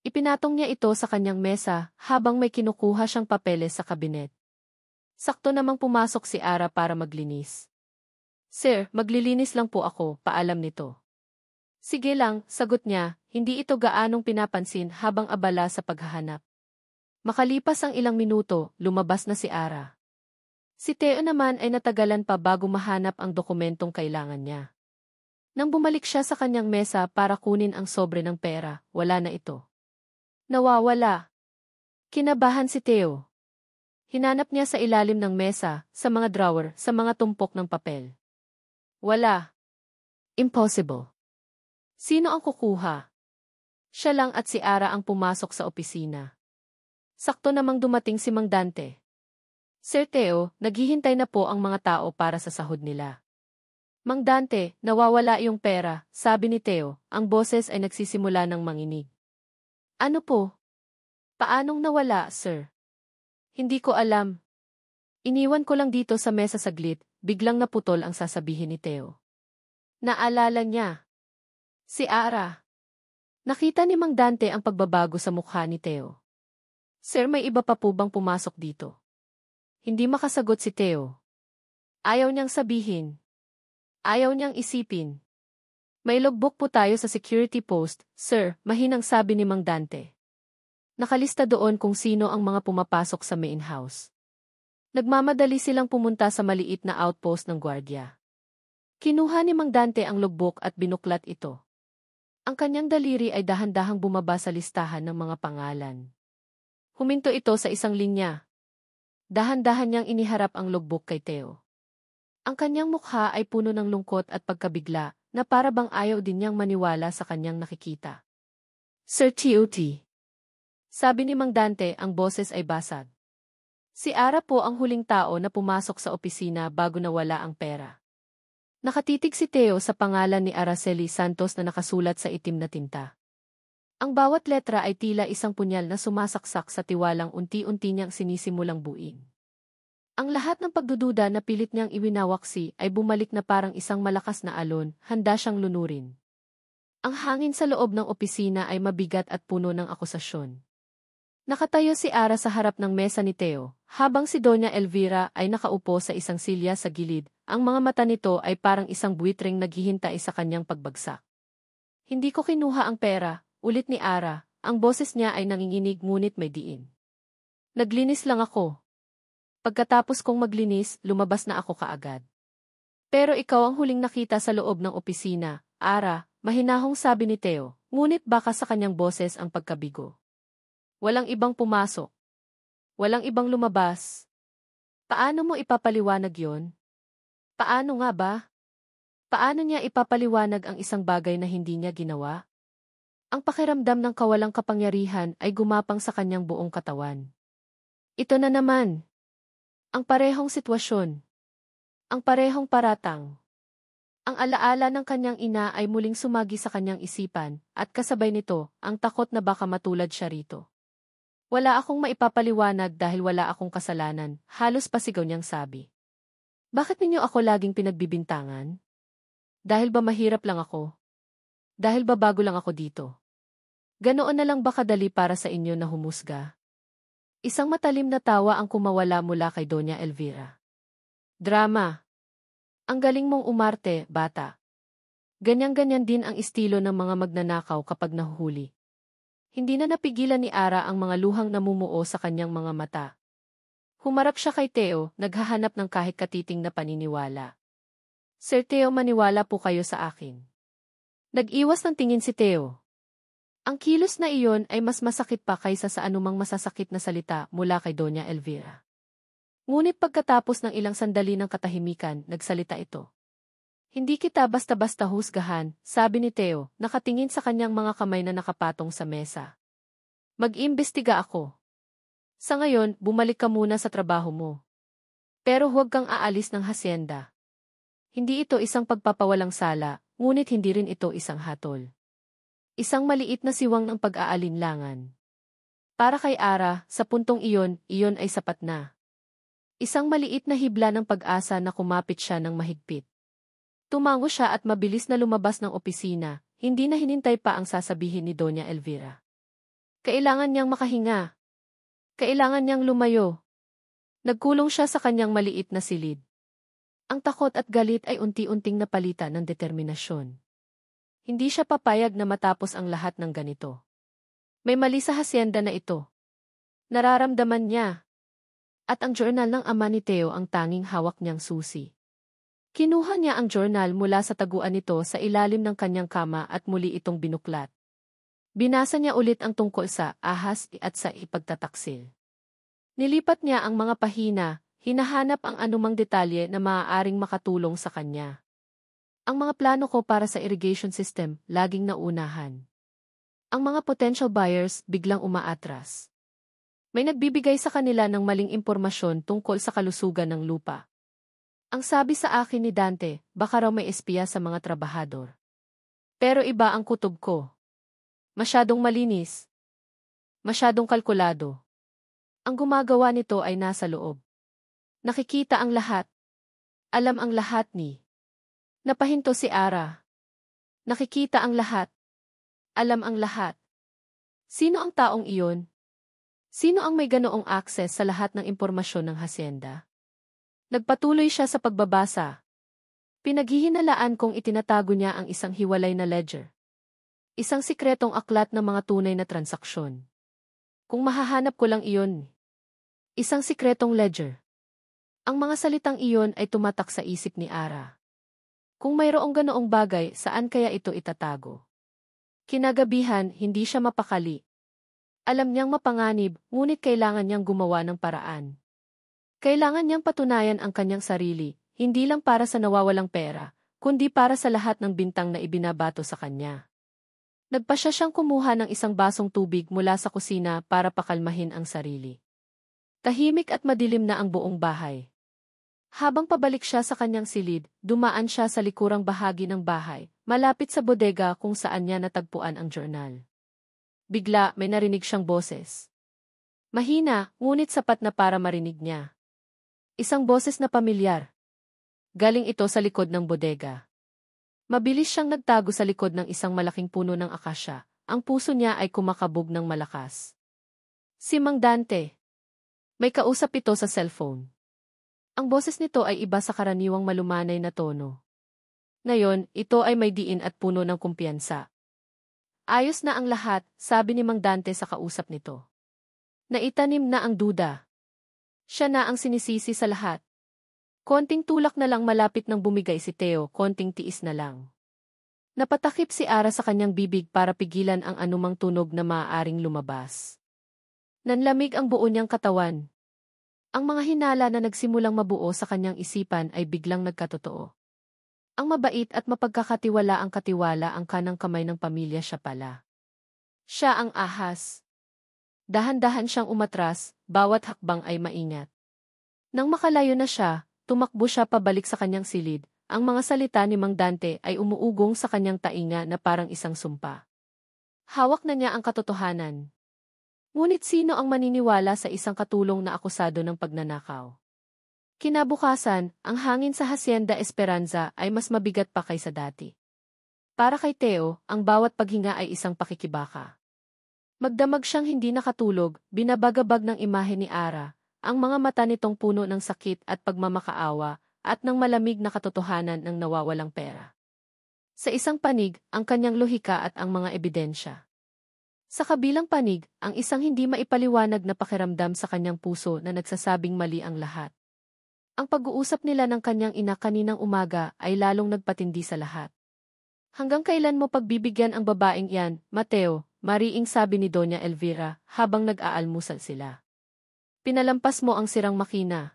Ipinatong niya ito sa kanyang mesa habang may kinukuha siyang papeles sa kabinet. Sakto namang pumasok si Ara para maglinis. Sir, maglilinis lang po ako, paalam nito. Sige lang, sagot niya, hindi ito gaanong pinapansin habang abala sa paghahanap. Makalipas ang ilang minuto, lumabas na si Ara. Si Theo naman ay natagalan pa bago mahanap ang dokumentong kailangan niya. Nang bumalik siya sa kanyang mesa para kunin ang sobre ng pera, wala na ito. Nawawala. Kinabahan si Theo. Hinanap niya sa ilalim ng mesa, sa mga drawer, sa mga tumpok ng papel. Wala. Impossible. Sino ang kukuha? Siya lang at si Ara ang pumasok sa opisina. Sakto namang dumating si Mang Dante. Sir Theo, naghihintay na po ang mga tao para sa sahod nila. Mang Dante, nawawala yung pera, sabi ni Theo, ang boses ay nagsisimula ng manginig. Ano po? Paanong nawala, sir? Hindi ko alam. Iniwan ko lang dito sa mesa saglit, biglang naputol ang sasabihin ni Theo. Naalala niya. Si Ara. Nakita ni Mang Dante ang pagbabago sa mukha ni Theo. Sir, may iba pa po bang pumasok dito? Hindi makasagot si Theo. Ayaw niyang sabihin. Ayaw niyang isipin. May logbook po tayo sa security post, sir, mahinang sabi ni Mang Dante. Nakalista doon kung sino ang mga pumapasok sa main house. Nagmamadali silang pumunta sa maliit na outpost ng gwardiya. Kinuha ni Mang Dante ang logbook at binuklat ito. Ang kanyang daliri ay dahan-dahang bumaba sa listahan ng mga pangalan. Huminto ito sa isang linya. Dahan-dahan niyang iniharap ang logbook kay Theo. Ang kanyang mukha ay puno ng lungkot at pagkabigla na para bang ayaw din niyang maniwala sa kanyang nakikita. Sir T.O.T. Sabi ni Mang Dante, ang boses ay basag. Si Ara po ang huling tao na pumasok sa opisina bago nawala ang pera. Nakatitig si Theo sa pangalan ni Araceli Santos na nakasulat sa itim na tinta. Ang bawat letra ay tila isang punyal na sumasaksak sa tiwalang unti-unti niyang sinisimulang buuin. Ang lahat ng pagdududa na pilit niyang iwinawaksi ay bumalik na parang isang malakas na alon, handa siyang lunurin. Ang hangin sa loob ng opisina ay mabigat at puno ng akusasyon. Nakatayo si Ara sa harap ng mesa ni Theo, habang si Doña Elvira ay nakaupo sa isang silya sa gilid, ang mga mata nito ay parang isang buitreng naghihintay sa kanyang pagbagsak. Hindi ko kinuha ang pera, ulit ni Ara, ang boses niya ay nanginginig ngunit may diin. Naglinis lang ako. Pagkatapos kong maglinis, lumabas na ako kaagad. Pero ikaw ang huling nakita sa loob ng opisina, Ara, mahinahong sabi ni Theo, ngunit baka sa kanyang boses ang pagkabigo. Walang ibang pumasok. Walang ibang lumabas. Paano mo ipapaliwanag yon? Paano nga ba? Paano niya ipapaliwanag ang isang bagay na hindi niya ginawa? Ang pakiramdam ng kawalang kapangyarihan ay gumapang sa kanyang buong katawan. Ito na naman. Ang parehong sitwasyon. Ang parehong paratang. Ang alaala ng kanyang ina ay muling sumagi sa kanyang isipan, at kasabay nito, ang takot na baka matulad siya rito. Wala akong maipapaliwanag dahil wala akong kasalanan, halos pasigaw niyang sabi. Bakit ninyo ako laging pinagbibintangan? Dahil ba mahirap lang ako? Dahil ba bago lang ako dito? Ganoon na lang ba kadali para sa inyo na humusga? Isang matalim na tawa ang kumawala mula kay Doña Elvira. Drama. Ang galing mong umarte, bata. Ganyan-ganyan din ang estilo ng mga magnanakaw kapag nahuhuli. Hindi na napigilan ni Ara ang mga luhang namumuo sa kanyang mga mata. Humarap siya kay Theo, naghahanap ng kahit katiting na paniniwala. Sir Theo, maniwala po kayo sa akin. Nag-iwas ng tingin si Theo. Ang kilos na iyon ay mas masakit pa kaysa sa anumang masasakit na salita mula kay Doña Elvira. Ngunit pagkatapos ng ilang sandali ng katahimikan, nagsalita ito. Hindi kita basta-basta husgahan, sabi ni Theo, nakatingin sa kanyang mga kamay na nakapatong sa mesa. Mag-imbestiga ako. Sa ngayon, bumalik ka muna sa trabaho mo. Pero huwag kang aalis ng hasyenda. Hindi ito isang pagpapawalang sala, ngunit hindi rin ito isang hatol. Isang maliit na siwang ng pag-aalinlangan. Para kay Ara, sa puntong iyon ay sapat na. Isang maliit na hibla ng pag-asa na kumapit siya ng mahigpit. Tumango siya at mabilis na lumabas ng opisina, hindi na hinintay pa ang sasabihin ni Doña Elvira. Kailangan niyang makahinga. Kailangan niyang lumayo. Nagkulong siya sa kanyang maliit na silid. Ang takot at galit ay unti-unting napalitan ng determinasyon. Hindi siya papayag na matapos ang lahat ng ganito. May mali sa hasyenda na ito. Nararamdaman niya. At ang journal ng ama ni Theo ang tanging hawak niyang susi. Kinuha niya ang journal mula sa taguan nito sa ilalim ng kanyang kama at muli itong binuklat. Binasa niya ulit ang tungkol sa ahas at sa ipagtataksil. Nilipat niya ang mga pahina, hinahanap ang anumang detalye na maaaring makatulong sa kanya. Ang mga plano ko para sa irrigation system, laging naunahan. Ang mga potential buyers biglang umaatras. May nagbibigay sa kanila ng maling impormasyon tungkol sa kalusugan ng lupa. Ang sabi sa akin ni Dante, baka raw may espiya sa mga trabahador. Pero iba ang kutob ko. Masyadong malinis. Masyadong kalkulado. Ang gumagawa nito ay nasa loob. Nakikita ang lahat. Alam ang lahat ni. Napahinto si Ara. Nakikita ang lahat. Alam ang lahat. Sino ang taong iyon? Sino ang may ganoong access sa lahat ng impormasyon ng hasyenda? Nagpatuloy siya sa pagbabasa. Pinaghihinalaan kong itinatago niya ang isang hiwalay na ledger. Isang sikretong aklat ng mga tunay na transaksyon. Kung mahahanap ko lang iyon. Isang sikretong ledger. Ang mga salitang iyon ay tumatak sa isip ni Ara. Kung mayroong ganoong bagay, saan kaya ito itatago? Kinagabihan, hindi siya mapakali. Alam niyang mapanganib, ngunit kailangan niyang gumawa ng paraan. Kailangan niyang patunayan ang kanyang sarili, hindi lang para sa nawawalang pera, kundi para sa lahat ng bintang na ibinabato sa kanya. Nagpasya siyang kumuha ng isang basong tubig mula sa kusina para pakalmahin ang sarili. Tahimik at madilim na ang buong bahay. Habang pabalik siya sa kanyang silid, dumaan siya sa likurang bahagi ng bahay, malapit sa bodega kung saan niya natagpuan ang journal. Bigla, may narinig siyang boses. Mahina, ngunit sapat na para marinig niya. Isang boses na pamilyar. Galing ito sa likod ng bodega. Mabilis siyang nagtago sa likod ng isang malaking puno ng akasya. Ang puso niya ay kumakabog ng malakas. Si Mang Dante. May kausap ito sa cellphone. Ang boses nito ay iba sa karaniwang malumanay na tono. Ngayon, ito ay may diin at puno ng kumpiyansa. Ayos na ang lahat, sabi ni Mang Dante sa kausap nito. Naitanim na ang duda. Siya na ang sinisisi sa lahat. Konting tulak na lang malapit nang bumigay si Theo, konting tiis na lang. Napatakip si Ara sa kanyang bibig para pigilan ang anumang tunog na maaaring lumabas. Nanlamig ang buo niyang katawan. Ang mga hinala na nagsimulang mabuo sa kanyang isipan ay biglang nagkatotoo. Ang mabait at mapagkakatiwala ang katiwala ang kanang kamay ng pamilya siya pala. Siya ang ahas. Dahan-dahan siyang umatras, bawat hakbang ay maingat. Nang makalayo na siya, tumakbo siya pabalik sa kanyang silid. Ang mga salita ni Mang Dante ay umuugong sa kanyang tainga na parang isang sumpa. Hawak na niya ang katotohanan. Ngunit sino ang maniniwala sa isang katulong na akusado ng pagnanakaw? Kinabukasan, ang hangin sa Hacienda Esperanza ay mas mabigat pa kaysa dati. Para kay Theo, ang bawat paghinga ay isang pakikibaka. Magdamag siyang hindi nakatulog, binabagabag ng imahe ni Ara, ang mga mata nitong puno ng sakit at pagmamakaawa, at ng malamig na katotohanan ng nawawalang pera. Sa isang panig, ang kanyang lohika at ang mga ebidensya. Sa kabilang panig, ang isang hindi maipaliwanag na pakiramdam sa kanyang puso na nagsasabing mali ang lahat. Ang pag-uusap nila ng kanyang ina kaninang umaga ay lalong nagpatindi sa lahat. Hanggang kailan mo pagbibigyan ang babaeng iyan, Mateo? Mariing sabi ni Doña Elvira, habang nag-aalmusal sila. Pinalampas mo ang sirang makina.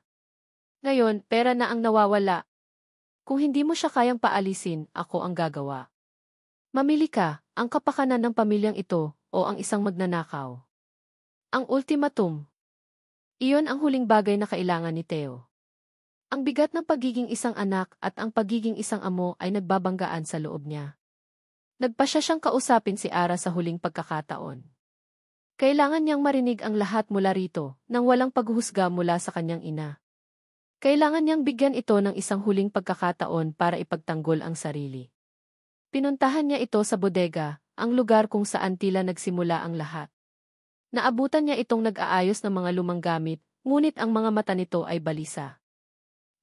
Ngayon, pera na ang nawawala. Kung hindi mo siya kayang paalisin, ako ang gagawa. Mamili ka, ang kapakanan ng pamilyang ito, o ang isang magnanakaw. Ang ultimatum. Iyon ang huling bagay na kailangan ni Theo. Ang bigat ng pagiging isang anak at ang pagiging isang amo ay nagbabanggaan sa loob niya. Nagpasya siyang kausapin si Ara sa huling pagkakataon. Kailangan niyang marinig ang lahat mula rito, nang walang paghuhusga mula sa kanyang ina. Kailangan niyang bigyan ito ng isang huling pagkakataon para ipagtanggol ang sarili. Pinuntahan niya ito sa bodega, ang lugar kung saan tila nagsimula ang lahat. Naabutan niya itong nag-aayos ng mga lumang gamit, ngunit ang mga mata nito ay balisa.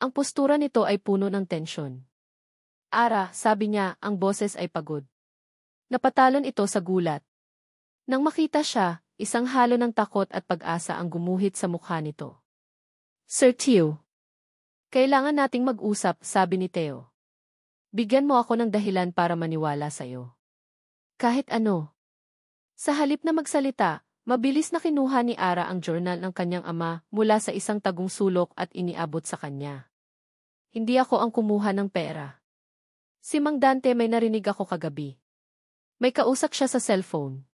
Ang postura nito ay puno ng tensyon. Ara, sabi niya, ang boses ay pagod. Napatalon ito sa gulat. Nang makita siya, isang halo ng takot at pag-asa ang gumuhit sa mukha nito. Sir Teo. Kailangan nating mag-usap, sabi ni Teo. Bigyan mo ako ng dahilan para maniwala sa'yo. Kahit ano. Sa halip na magsalita, mabilis na kinuha ni Ara ang journal ng kanyang ama mula sa isang tagong sulok at iniabot sa kanya. Hindi ako ang kumuha ng pera. Si Mang Dante may narinig ako kagabi. May kausap siya sa cellphone.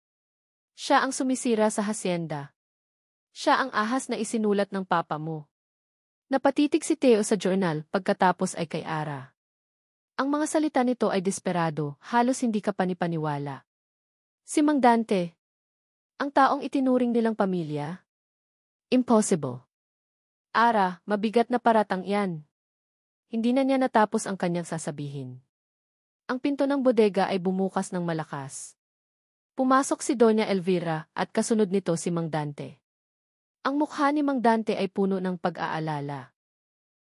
Siya ang sumisira sa hacienda. Siya ang ahas na isinulat ng papa mo. Napatitig si Teo sa journal pagkatapos ay kay Ara. Ang mga salita nito ay desperado, halos hindi ka panipaniwala. Si Mang Dante. Ang taong itinuring nilang pamilya? Impossible. Ara, mabigat na paratang yan. Hindi na niya natapos ang kanyang sasabihin. Ang pinto ng bodega ay bumukas ng malakas. Pumasok si Doña Elvira at kasunod nito si Mang Dante. Ang mukha ni Mang Dante ay puno ng pag-aalala.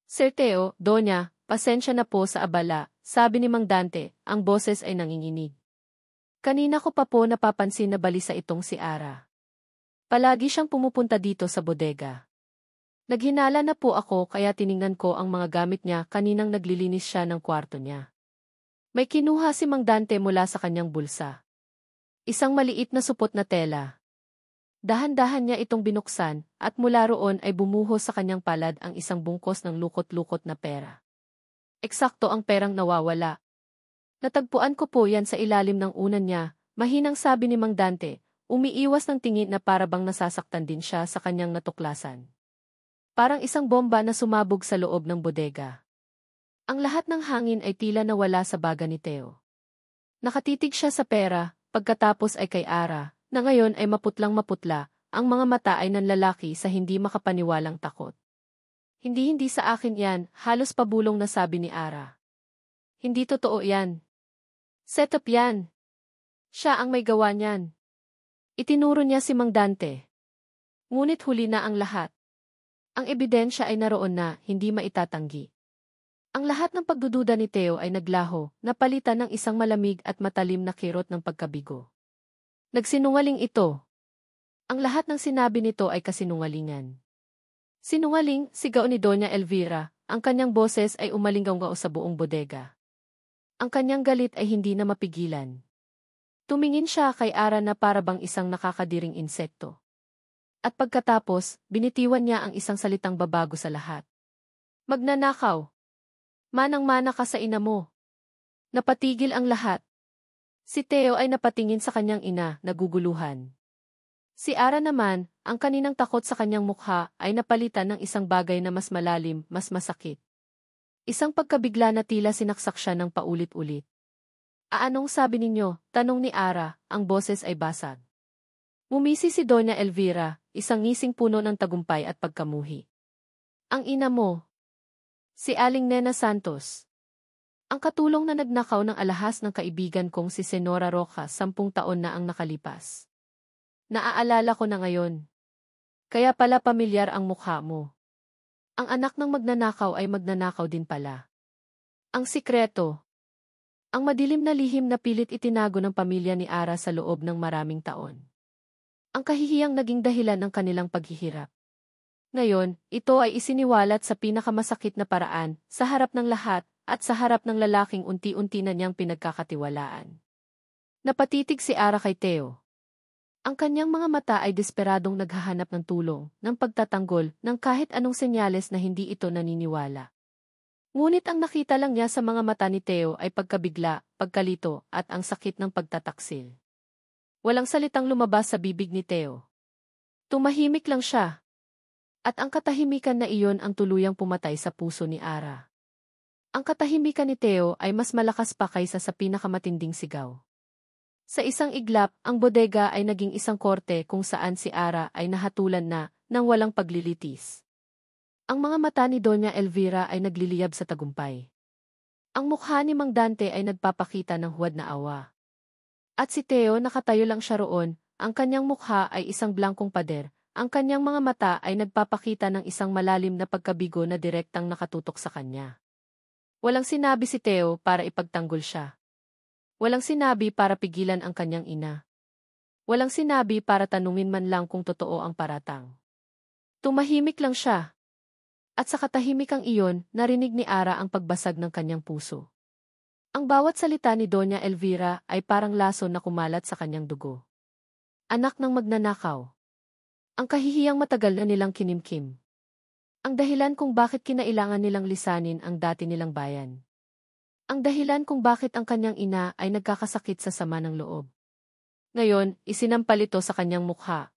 Sir Teo, Doña, pasensya na po sa abala, sabi ni Mang Dante, ang boses ay nanginginig. Kanina ko pa po napapansin na balisa itong si Ara. Palagi siyang pumupunta dito sa bodega. Naghinala na po ako kaya tiningnan ko ang mga gamit niya kaninang naglilinis siya ng kwarto niya. May kinuha si Mang Dante mula sa kanyang bulsa. Isang maliit na supot na tela. Dahan-dahan niya itong binuksan at mula roon ay bumuhos sa kanyang palad ang isang bungkos ng lukot-lukot na pera. Eksakto ang perang nawawala. Natagpuan ko po yan sa ilalim ng unan niya, mahinang sabi ni Mang Dante, umiiwas ng tingin na parabang nasasaktan din siya sa kanyang natuklasan. Parang isang bomba na sumabog sa loob ng bodega. Ang lahat ng hangin ay tila nawala sa baga ni Teo. Nakatitig siya sa pera, pagkatapos ay kay Ara, na ngayon ay maputlang-maputla, ang mga mata ay nanlalaki sa hindi makapaniwalang takot. Hindi sa akin yan, halos pabulong na sabi ni Ara. Hindi totoo yan. Setup yan. Siya ang may gawa niyan. Itinuro niya si Mang Dante. Ngunit huli na ang lahat. Ang ebidensya ay naroon na, hindi maitatanggi. Ang lahat ng pagdududa ni Teo ay naglaho, napalitan ng isang malamig at matalim na kirot ng pagkabigo. Nagsinungaling ito. Ang lahat ng sinabi nito ay kasinungalingan. Sinungaling, sigaw ni Doña Elvira, ang kanyang boses ay umalinggaw sa buong bodega. Ang kanyang galit ay hindi na mapigilan. Tumingin siya kay Ara na parabang isang nakakadiring insekto. At pagkatapos, binitiwan niya ang isang salitang babago sa lahat. Magnanakaw. Manang-mana ka sa ina mo. Napatigil ang lahat. Si Teo ay napatingin sa kanyang ina, naguguluhan. Si Ara naman, ang kaninang takot sa kanyang mukha, ay napalitan ng isang bagay na mas malalim, mas masakit. Isang pagkabigla na tila sinaksak siya ng paulit-ulit. Anong sabi ninyo? Tanong ni Ara, ang boses ay basag. Mumisi si Doña Elvira, isang ngising puno ng tagumpay at pagkamuhi. Ang ina mo. Si Aling Nena Santos. Ang katulong na nagnakaw ng alahas ng kaibigan kong si Senora Roca 10 taon na ang nakalipas. Naaalala ko na ngayon. Kaya pala pamilyar ang mukha mo. Ang anak ng magnanakaw ay magnanakaw din pala. Ang sikreto. Ang madilim na lihim na pilit itinago ng pamilya ni Ara sa loob ng maraming taon. Ang kahihiyang naging dahilan ng kanilang paghihirap. Ngayon, ito ay isiniwalat sa pinakamasakit na paraan, sa harap ng lahat, at sa harap ng lalaking unti-unti na niyang pinagkakatiwalaan. Napatitig si Ara kay Teo. Ang kanyang mga mata ay desperadong naghahanap ng tulong, ng pagtatanggol, ng kahit anong senyales na hindi ito naniniwala. Ngunit ang nakita lang niya sa mga mata ni Teo ay pagkabigla, pagkalito, at ang sakit ng pagtataksil. Walang salitang lumabas sa bibig ni Teo. Tumahimik lang siya. At ang katahimikan na iyon ang tuluyang pumatay sa puso ni Ara. Ang katahimikan ni Teo ay mas malakas pa kaysa sa pinakamatinding sigaw. Sa isang iglap, ang bodega ay naging isang korte kung saan si Ara ay nahatulan na, nang walang paglilitis. Ang mga mata ni Doña Elvira ay nagliliyab sa tagumpay. Ang mukha ni Mang Dante ay nagpapakita ng huwad na awa. At si Teo nakatayo lang siya roon, ang kanyang mukha ay isang blankong pader, ang kanyang mga mata ay nagpapakita ng isang malalim na pagkabigo na direktang nakatutok sa kanya. Walang sinabi si Theo para ipagtanggol siya. Walang sinabi para pigilan ang kanyang ina. Walang sinabi para tanungin man lang kung totoo ang paratang. Tumahimik lang siya. At sa katahimikang iyon, narinig ni Ara ang pagbasag ng kanyang puso. Ang bawat salita ni Doña Elvira ay parang laso na kumalat sa kanyang dugo. Anak ng magnanakaw. Ang kahihiyang matagal na nilang kinimkim. Ang dahilan kung bakit kinailangan nilang lisanin ang dati nilang bayan. Ang dahilan kung bakit ang kanyang ina ay nagkakasakit sa sama ng loob. Ngayon, isinampal ito sa kanyang mukha.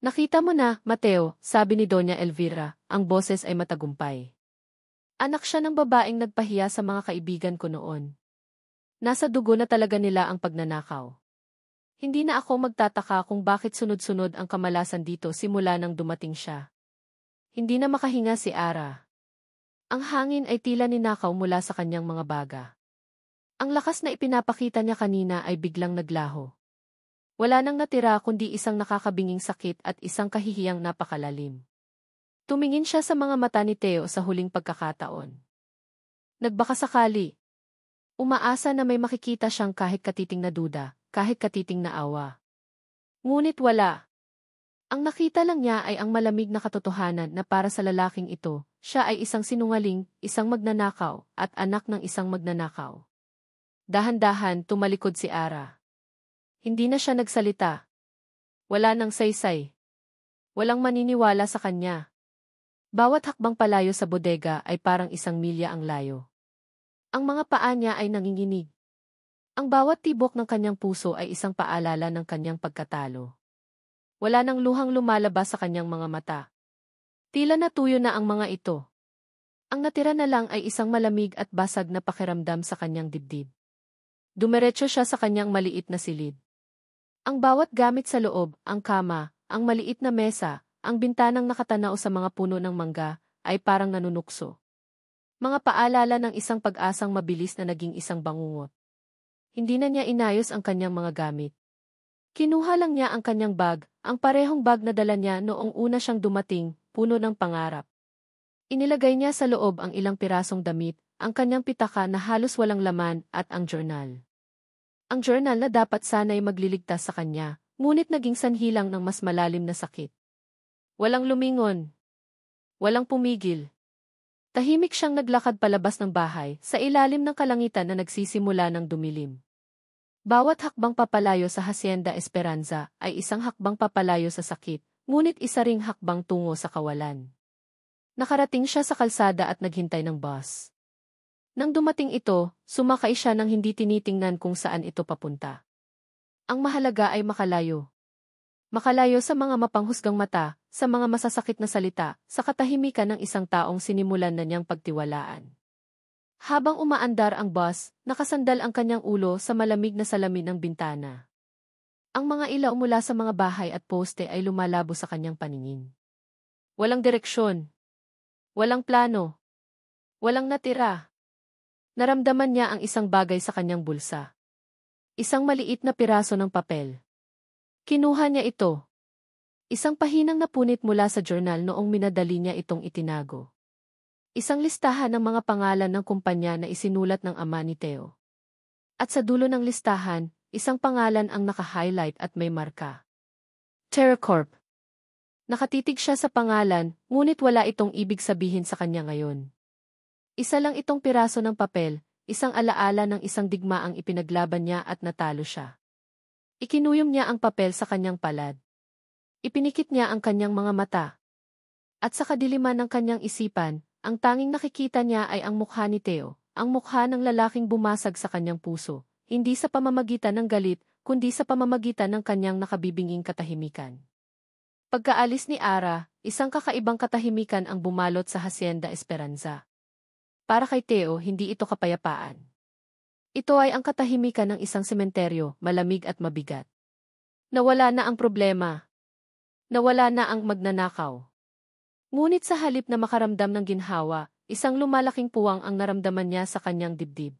Nakita mo na, Mateo, sabi ni Doña Elvira, ang boses ay matagumpay. Anak siya ng babaeng nagpahiya sa mga kaibigan ko noon. Nasa dugo na talaga nila ang pagnanakaw. Hindi na ako magtataka kung bakit sunod-sunod ang kamalasan dito simula nang dumating siya. Hindi na makahinga si Ara. Ang hangin ay tila ninakaw mula sa kanyang mga baga. Ang lakas na ipinapakita niya kanina ay biglang naglaho. Wala nang natira kundi isang nakakabinging sakit at isang kahihiyang napakalalim. Tumingin siya sa mga mata ni Theo sa huling pagkakataon. Nagbaka sakali. Umaasa na may makikita siyang kahit katiting na duda, kahit katiting na awa. Ngunit wala. Ang nakita lang niya ay ang malamig na katotohanan na para sa lalaking ito, siya ay isang sinungaling, isang magnanakaw, at anak ng isang magnanakaw. Dahan-dahan tumalikod si Ara. Hindi na siya nagsalita. Wala nang saysay. Walang maniniwala sa kanya. Bawat hakbang palayo sa bodega ay parang isang milya ang layo. Ang mga paa niya ay nanginginig. Ang bawat tibok ng kanyang puso ay isang paalala ng kanyang pagkatalo. Wala nang luhang lumalabas sa kanyang mga mata. Tila natuyo na ang mga ito. Ang natira na lang ay isang malamig at basag na pakiramdam sa kanyang dibdib. Dumiretso siya sa kanyang maliit na silid. Ang bawat gamit sa loob, ang kama, ang maliit na mesa, ang bintanang nakatanaw sa mga puno ng mangga, ay parang nanunukso. Mga paalala ng isang pag-asang mabilis na naging isang bangungot. Hindi na niya inayos ang kanyang mga gamit. Kinuha lang niya ang kanyang bag, ang parehong bag na dala niya noong una siyang dumating, puno ng pangarap. Inilagay niya sa loob ang ilang pirasong damit, ang kanyang pitaka na halos walang laman, at ang journal. Ang journal na dapat sana'y magliligtas sa kanya, ngunit naging sanhilang ng mas malalim na sakit. Walang lumingon. Walang pumigil. Tahimik siyang naglakad palabas ng bahay, sa ilalim ng kalangitan na nagsisimula ng dumilim. Bawat hakbang papalayo sa Hacienda Esperanza ay isang hakbang papalayo sa sakit, ngunit isa ring hakbang tungo sa kawalan. Nakarating siya sa kalsada at naghintay ng bus. Nang dumating ito, sumakay siya nang hindi tinitingnan kung saan ito papunta. Ang mahalaga ay makalayo. Makalayo sa mga mapanghusgang mata, sa mga masasakit na salita, sa katahimikan ng isang taong sinimulan na niyang pagtiwalaan. Habang umaandar ang bus, nakasandal ang kanyang ulo sa malamig na salamin ng bintana. Ang mga ilaw mula sa mga bahay at poste ay lumalabo sa kanyang paningin. Walang direksyon. Walang plano. Walang natira. Naramdaman niya ang isang bagay sa kanyang bulsa. Isang maliit na piraso ng papel. Kinuha niya ito. Isang pahinang napunit mula sa journal noong minadali niya itong itinago. Isang listahan ng mga pangalan ng kumpanya na isinulat ng ama ni Theo. At sa dulo ng listahan, isang pangalan ang naka-highlight at may marka. TerraCorp. Nakatitig siya sa pangalan, ngunit wala itong ibig sabihin sa kanya ngayon. Isa lang itong piraso ng papel, isang alaala ng isang digmaang ipinaglaban niya at natalo siya. Ikinuyom niya ang papel sa kanyang palad. Ipinikit niya ang kanyang mga mata. At sa kadiliman ng kanyang isipan, ang tanging nakikita niya ay ang mukha ni Theo, ang mukha ng lalaking bumasag sa kanyang puso, hindi sa pamamagitan ng galit, kundi sa pamamagitan ng kanyang nakabibinging katahimikan. Pagkaalis ni Ara, isang kakaibang katahimikan ang bumalot sa Hacienda Esperanza. Para kay Theo, hindi ito kapayapaan. Ito ay ang katahimikan ng isang sementeryo, malamig at mabigat. Nawala na ang problema. Nawala na ang magnanakaw. Ngunit sa halip na makaramdam ng ginhawa, isang lumalaking puwang ang naramdaman niya sa kanyang dibdib.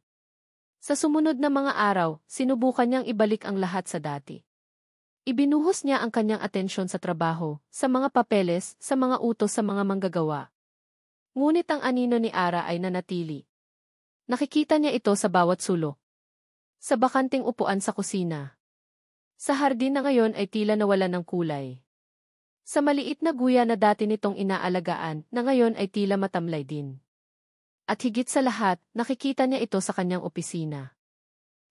Sa sumunod na mga araw, sinubukan niyang ibalik ang lahat sa dati. Ibinuhos niya ang kanyang atensyon sa trabaho, sa mga papeles, sa mga utos sa mga manggagawa. Ngunit ang anino ni Ara ay nanatili. Nakikita niya ito sa bawat sulok. Sa bakanting upuan sa kusina. Sa hardin na ngayon ay tila nawalan ng kulay. Sa maliit na guya na dati nitong inaalagaan na ngayon ay tila matamlay din. At higit sa lahat, nakikita niya ito sa kanyang opisina.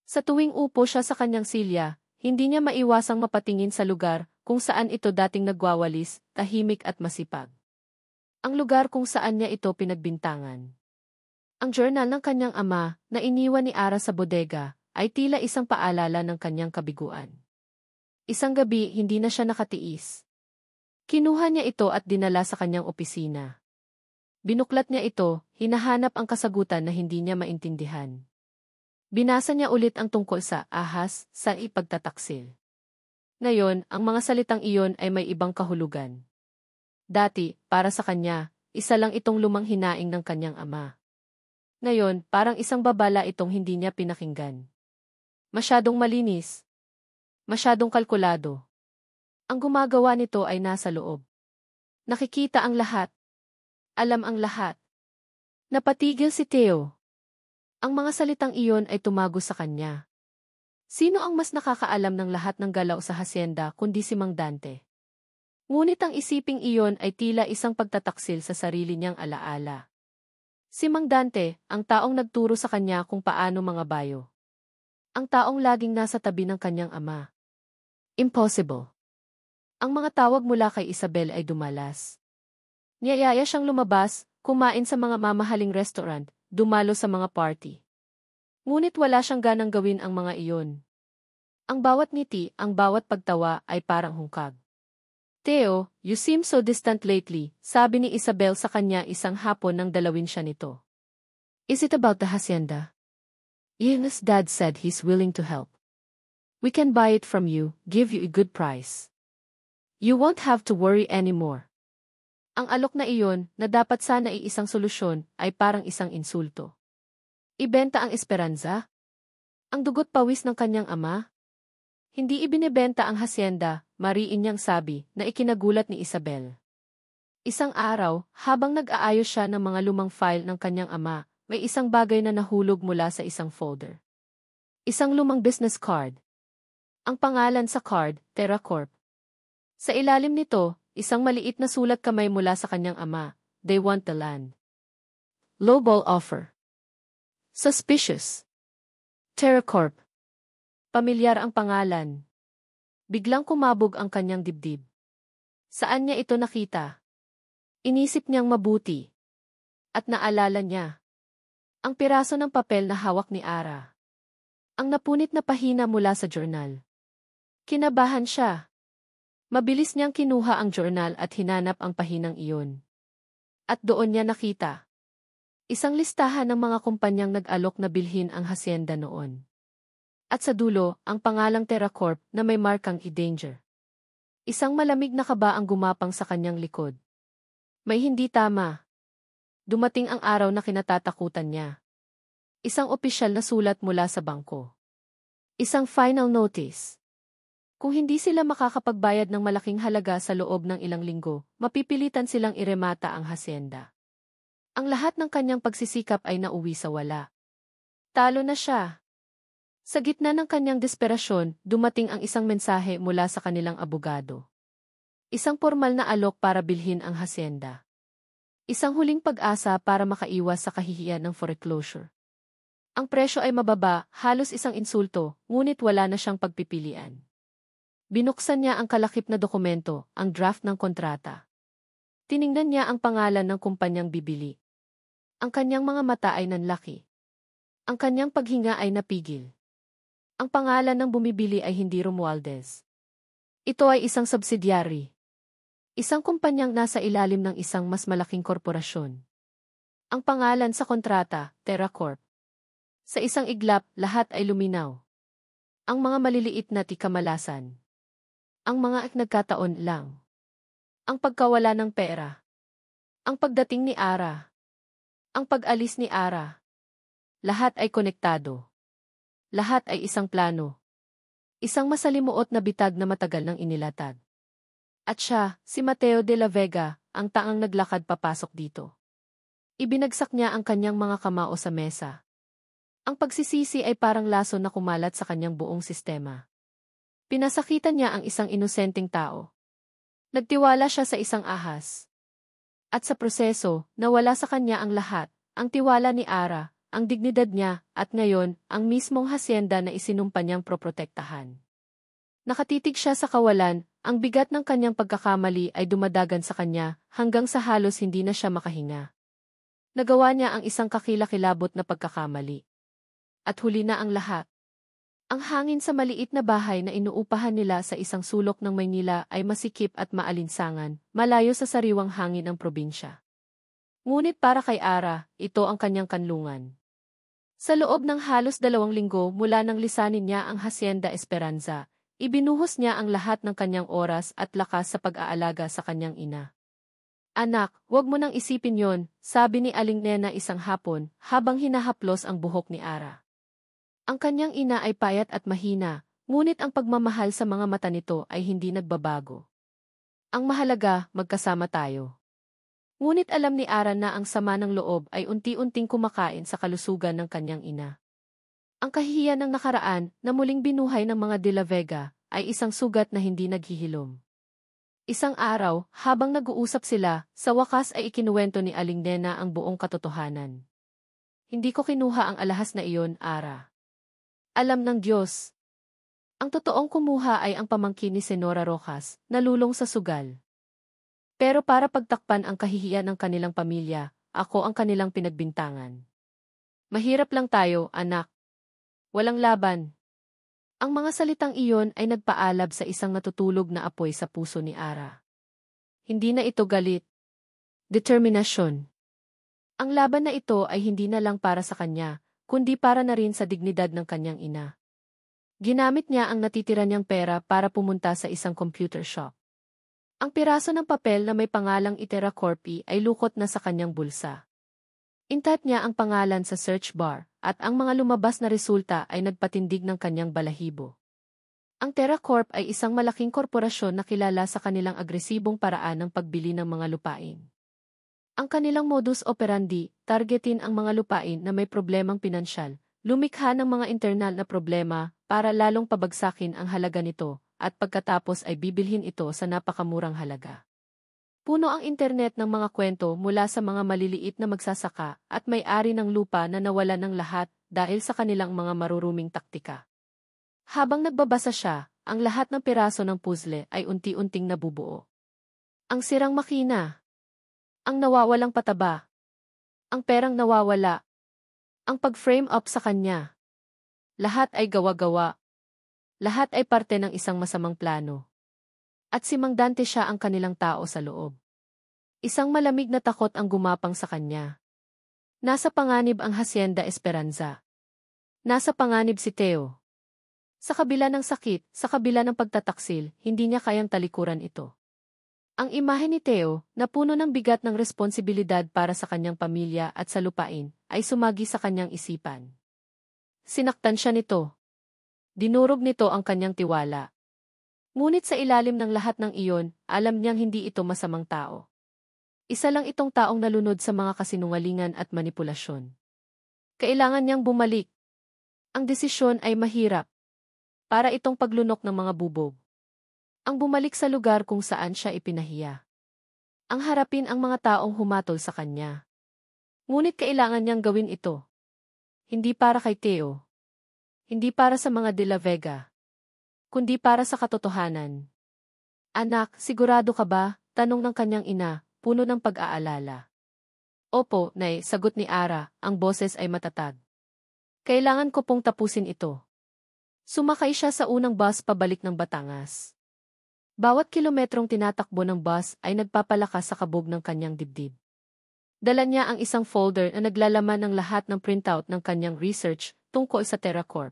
Sa tuwing upo siya sa kanyang silya, hindi niya maiwasang mapatingin sa lugar kung saan ito dating nagwawalis, tahimik at masipag. Ang lugar kung saan niya ito pinagbintangan. Ang journal ng kanyang ama, na iniwan ni Ara sa bodega, ay tila isang paalala ng kanyang kabiguan. Isang gabi, hindi na siya nakatiis. Kinuha niya ito at dinala sa kanyang opisina. Binuklat niya ito, hinahanap ang kasagutan na hindi niya maintindihan. Binasa niya ulit ang tungkol sa ahas, sa ipagtataksil. Ngayon, ang mga salitang iyon ay may ibang kahulugan. Dati, para sa kanya, isa lang itong lumang hinaing ng kanyang ama. Ngayon, parang isang babala itong hindi niya pinakinggan. Masyadong malinis. Masyadong kalkulado. Ang gumagawa nito ay nasa loob. Nakikita ang lahat. Alam ang lahat. Napatigil si Theo. Ang mga salitang iyon ay tumago sa kanya. Sino ang mas nakakaalam ng lahat ng galaw sa hasyenda kundi si Mang Dante? Ngunit ang isiping iyon ay tila isang pagtataksil sa sarili niyang alaala. Si Mang Dante, ang taong nagturo sa kanya kung paano mga bayo. Ang taong laging nasa tabi ng kanyang ama. Impossible. Ang mga tawag mula kay Isabel ay dumalas. Niyayaya siyang lumabas, kumain sa mga mamahaling restaurant, dumalo sa mga party. Ngunit wala siyang ganang gawin ang mga iyon. Ang bawat ngiti, ang bawat pagtawa ay parang hungkag. Theo, you seem so distant lately, sabi ni Isabel sa kanya isang hapon nang dalawin siya nito. Is it about the hacienda? Yes, Dad said he's willing to help. We can buy it from you, give you a good price. You won't have to worry anymore. Ang alok na iyon, na dapat sana ay isang solusyon, ay parang isang insulto. Ibenta ang esperanza? Ang dugot pawis ng kanyang ama? Hindi ibinebenta ang hacienda, mariin niyang sabi, na ikinagulat ni Isabel. Isang araw, habang nag-aayos siya ng mga lumang file ng kanyang ama, may isang bagay na nahulog mula sa isang folder. Isang lumang business card. Ang pangalan sa card, TerraCorp. Sa ilalim nito, isang maliit na sulat kamay mula sa kanyang ama, they want the land. Lowball offer. Suspicious. TerraCorp. Pamilyar ang pangalan. Biglang kumabog ang kanyang dibdib. Saan niya ito nakita? Inisip niyang mabuti. At naalala niya. Ang piraso ng papel na hawak ni Ara. Ang napunit na pahina mula sa journal. Kinabahan siya. Mabilis niyang kinuha ang journal at hinanap ang pahinang iyon. At doon niya nakita. Isang listahan ng mga kumpanyang nag-alok na bilhin ang hacienda noon. At sa dulo, ang pangalang TerraCorp na may markang i-danger. Isang malamig na kaba ang gumapang sa kanyang likod. May hindi tama. Dumating ang araw na kinatatakutan niya. Isang opisyal na sulat mula sa bangko. Isang final notice. Kung hindi sila makakapagbayad ng malaking halaga sa loob ng ilang linggo, mapipilitan silang iremata ang hacienda. Ang lahat ng kanyang pagsisikap ay nauwi sa wala. Talo na siya. Sa gitna ng kanyang desperasyon, dumating ang isang mensahe mula sa kanilang abogado. Isang formal na alok para bilhin ang hacienda. Isang huling pag-asa para makaiwas sa kahihiyan ng foreclosure. Ang presyo ay mababa, halos isang insulto, ngunit wala na siyang pagpipilian. Binuksan niya ang kalakip na dokumento, ang draft ng kontrata. Tiningnan niya ang pangalan ng kumpanyang bibili. Ang kanyang mga mata ay nanlaki. Ang kanyang paghinga ay napigil. Ang pangalan ng bumibili ay hindi Romualdez. Ito ay isang subsidiary. Isang kumpanyang nasa ilalim ng isang mas malaking korporasyon. Ang pangalan sa kontrata, TerraCorp. Sa isang iglap, lahat ay luminaw. Ang mga maliliit na tikamalasan. Ang mga nagkataon lang. Ang pagkawala ng pera. Ang pagdating ni Ara. Ang pag-alis ni Ara. Lahat ay konektado. Lahat ay isang plano. Isang masalimuot na bitag na matagal nang inilatag. At siya, si Mateo de la Vega, ang taang naglakad papasok dito. Ibinagsak niya ang kanyang mga kamao sa mesa. Ang pagsisisi ay parang laso na kumalat sa kanyang buong sistema. Pinasakitan niya ang isang inosenteng tao. Nagtiwala siya sa isang ahas. At sa proseso, nawala sa kanya ang lahat, ang tiwala ni Ara, ang dignidad niya, at ngayon, ang mismong hasyenda na isinumpa niyang proprotektahan. Nakatitig siya sa kawalan, ang bigat ng kanyang pagkakamali ay dumadagan sa kanya, hanggang sa halos hindi na siya makahinga. Nagawa niya ang isang kakilakilabot na pagkakamali. At huli na ang lahat. Ang hangin sa maliit na bahay na inuupahan nila sa isang sulok ng Maynila ay masikip at maalinsangan, malayo sa sariwang hangin ng probinsya. Ngunit para kay Ara, ito ang kanyang kanlungan. Sa loob ng halos 2 linggo mula nang lisanin niya ang Hacienda Esperanza, ibinuhos niya ang lahat ng kanyang oras at lakas sa pag-aalaga sa kanyang ina. Anak, huwag mo nang isipin yon, sabi ni Aling Nena isang hapon, habang hinahaplos ang buhok ni Ara. Ang kanyang ina ay payat at mahina, ngunit ang pagmamahal sa mga mata nito ay hindi nagbabago. Ang mahalaga, magkasama tayo. Ngunit alam ni Ara na ang sama ng loob ay unti-unting kumakain sa kalusugan ng kanyang ina. Ang kahihiyan ng nakaraan na muling binuhay ng mga De La Vega ay isang sugat na hindi naghihilom. Isang araw, habang nag-uusap sila, sa wakas ay ikinuwento ni Aling Nena ang buong katotohanan. Hindi ko kinuha ang alahas na iyon, Ara. Alam ng Diyos. Ang totoong kumuha ay ang pamangkin ni Senora Rojas, nalulong sa sugal. Pero para pagtakpan ang kahihiyan ng kanilang pamilya, ako ang kanilang pinagbintangan. Mahirap lang tayo, anak. Walang laban. Ang mga salitang iyon ay nagpaalab sa isang natutulog na apoy sa puso ni Ara. Hindi na ito galit. Determinasyon. Ang laban na ito ay hindi na lang para sa kanya, kundi para na rin sa dignidad ng kanyang ina. Ginamit niya ang natitira niyang pera para pumunta sa isang computer shop. Ang piraso ng papel na may pangalang Itera Corp ay lukot na sa kanyang bulsa. Intype niya ang pangalan sa search bar, at ang mga lumabas na resulta ay nagpatindig ng kanyang balahibo. Ang Terra Corp ay isang malaking korporasyon na kilala sa kanilang agresibong paraan ng pagbili ng mga lupain. Ang kanilang modus operandi, targetin ang mga lupain na may problemang pinansyal, lumikha ng mga internal na problema para lalong pabagsakin ang halaga nito, at pagkatapos ay bibilhin ito sa napakamurang halaga. Puno ang internet ng mga kwento mula sa mga maliliit na magsasaka at may-ari ng lupa na nawalan ng lahat dahil sa kanilang mga maruruming taktika. Habang nagbabasa siya, ang lahat ng piraso ng puzzle ay unti-unting nabubuo. Ang sirang makina. Ang nawawalang pataba. Ang perang nawawala. Ang pag-frame up sa kanya. Lahat ay gawa-gawa. Lahat ay parte ng isang masamang plano. At si Mang Dante siya ang kanilang tao sa loob. Isang malamig na takot ang gumapang sa kanya. Nasa panganib ang Hacienda Esperanza. Nasa panganib si Teo. Sa kabila ng sakit, sa kabila ng pagtataksil, hindi niya kayang talikuran ito. Ang imahe ni Teo, na puno ng bigat ng responsibilidad para sa kanyang pamilya at sa lupain, ay sumagi sa kanyang isipan. Sinaktan siya nito. Dinurog nito ang kanyang tiwala. Ngunit sa ilalim ng lahat ng iyon, alam niyang hindi ito masamang tao. Isa lang itong taong nalunod sa mga kasinungalingan at manipulasyon. Kailangan niyang bumalik. Ang desisyon ay mahirap. Para itong paglunok ng mga bubog. Ang bumalik sa lugar kung saan siya ipinahiya. Ang harapin ang mga taong humatol sa kanya. Ngunit kailangan niyang gawin ito. Hindi para kay Teo. Hindi para sa mga De La Vega. Kundi para sa katotohanan. Anak, sigurado ka ba? Tanong ng kanyang ina, puno ng pag-aalala. Opo, Nay, sagot ni Ara, ang boses ay matatag. Kailangan ko pong tapusin ito. Sumakay siya sa unang bus pabalik ng Batangas. Bawat kilometrong tinatakbo ng bus ay nagpapalakas sa kabog ng kanyang dibdib. Dala niya ang isang folder na naglalaman ng lahat ng printout ng kanyang research tungkol sa Terra Corp.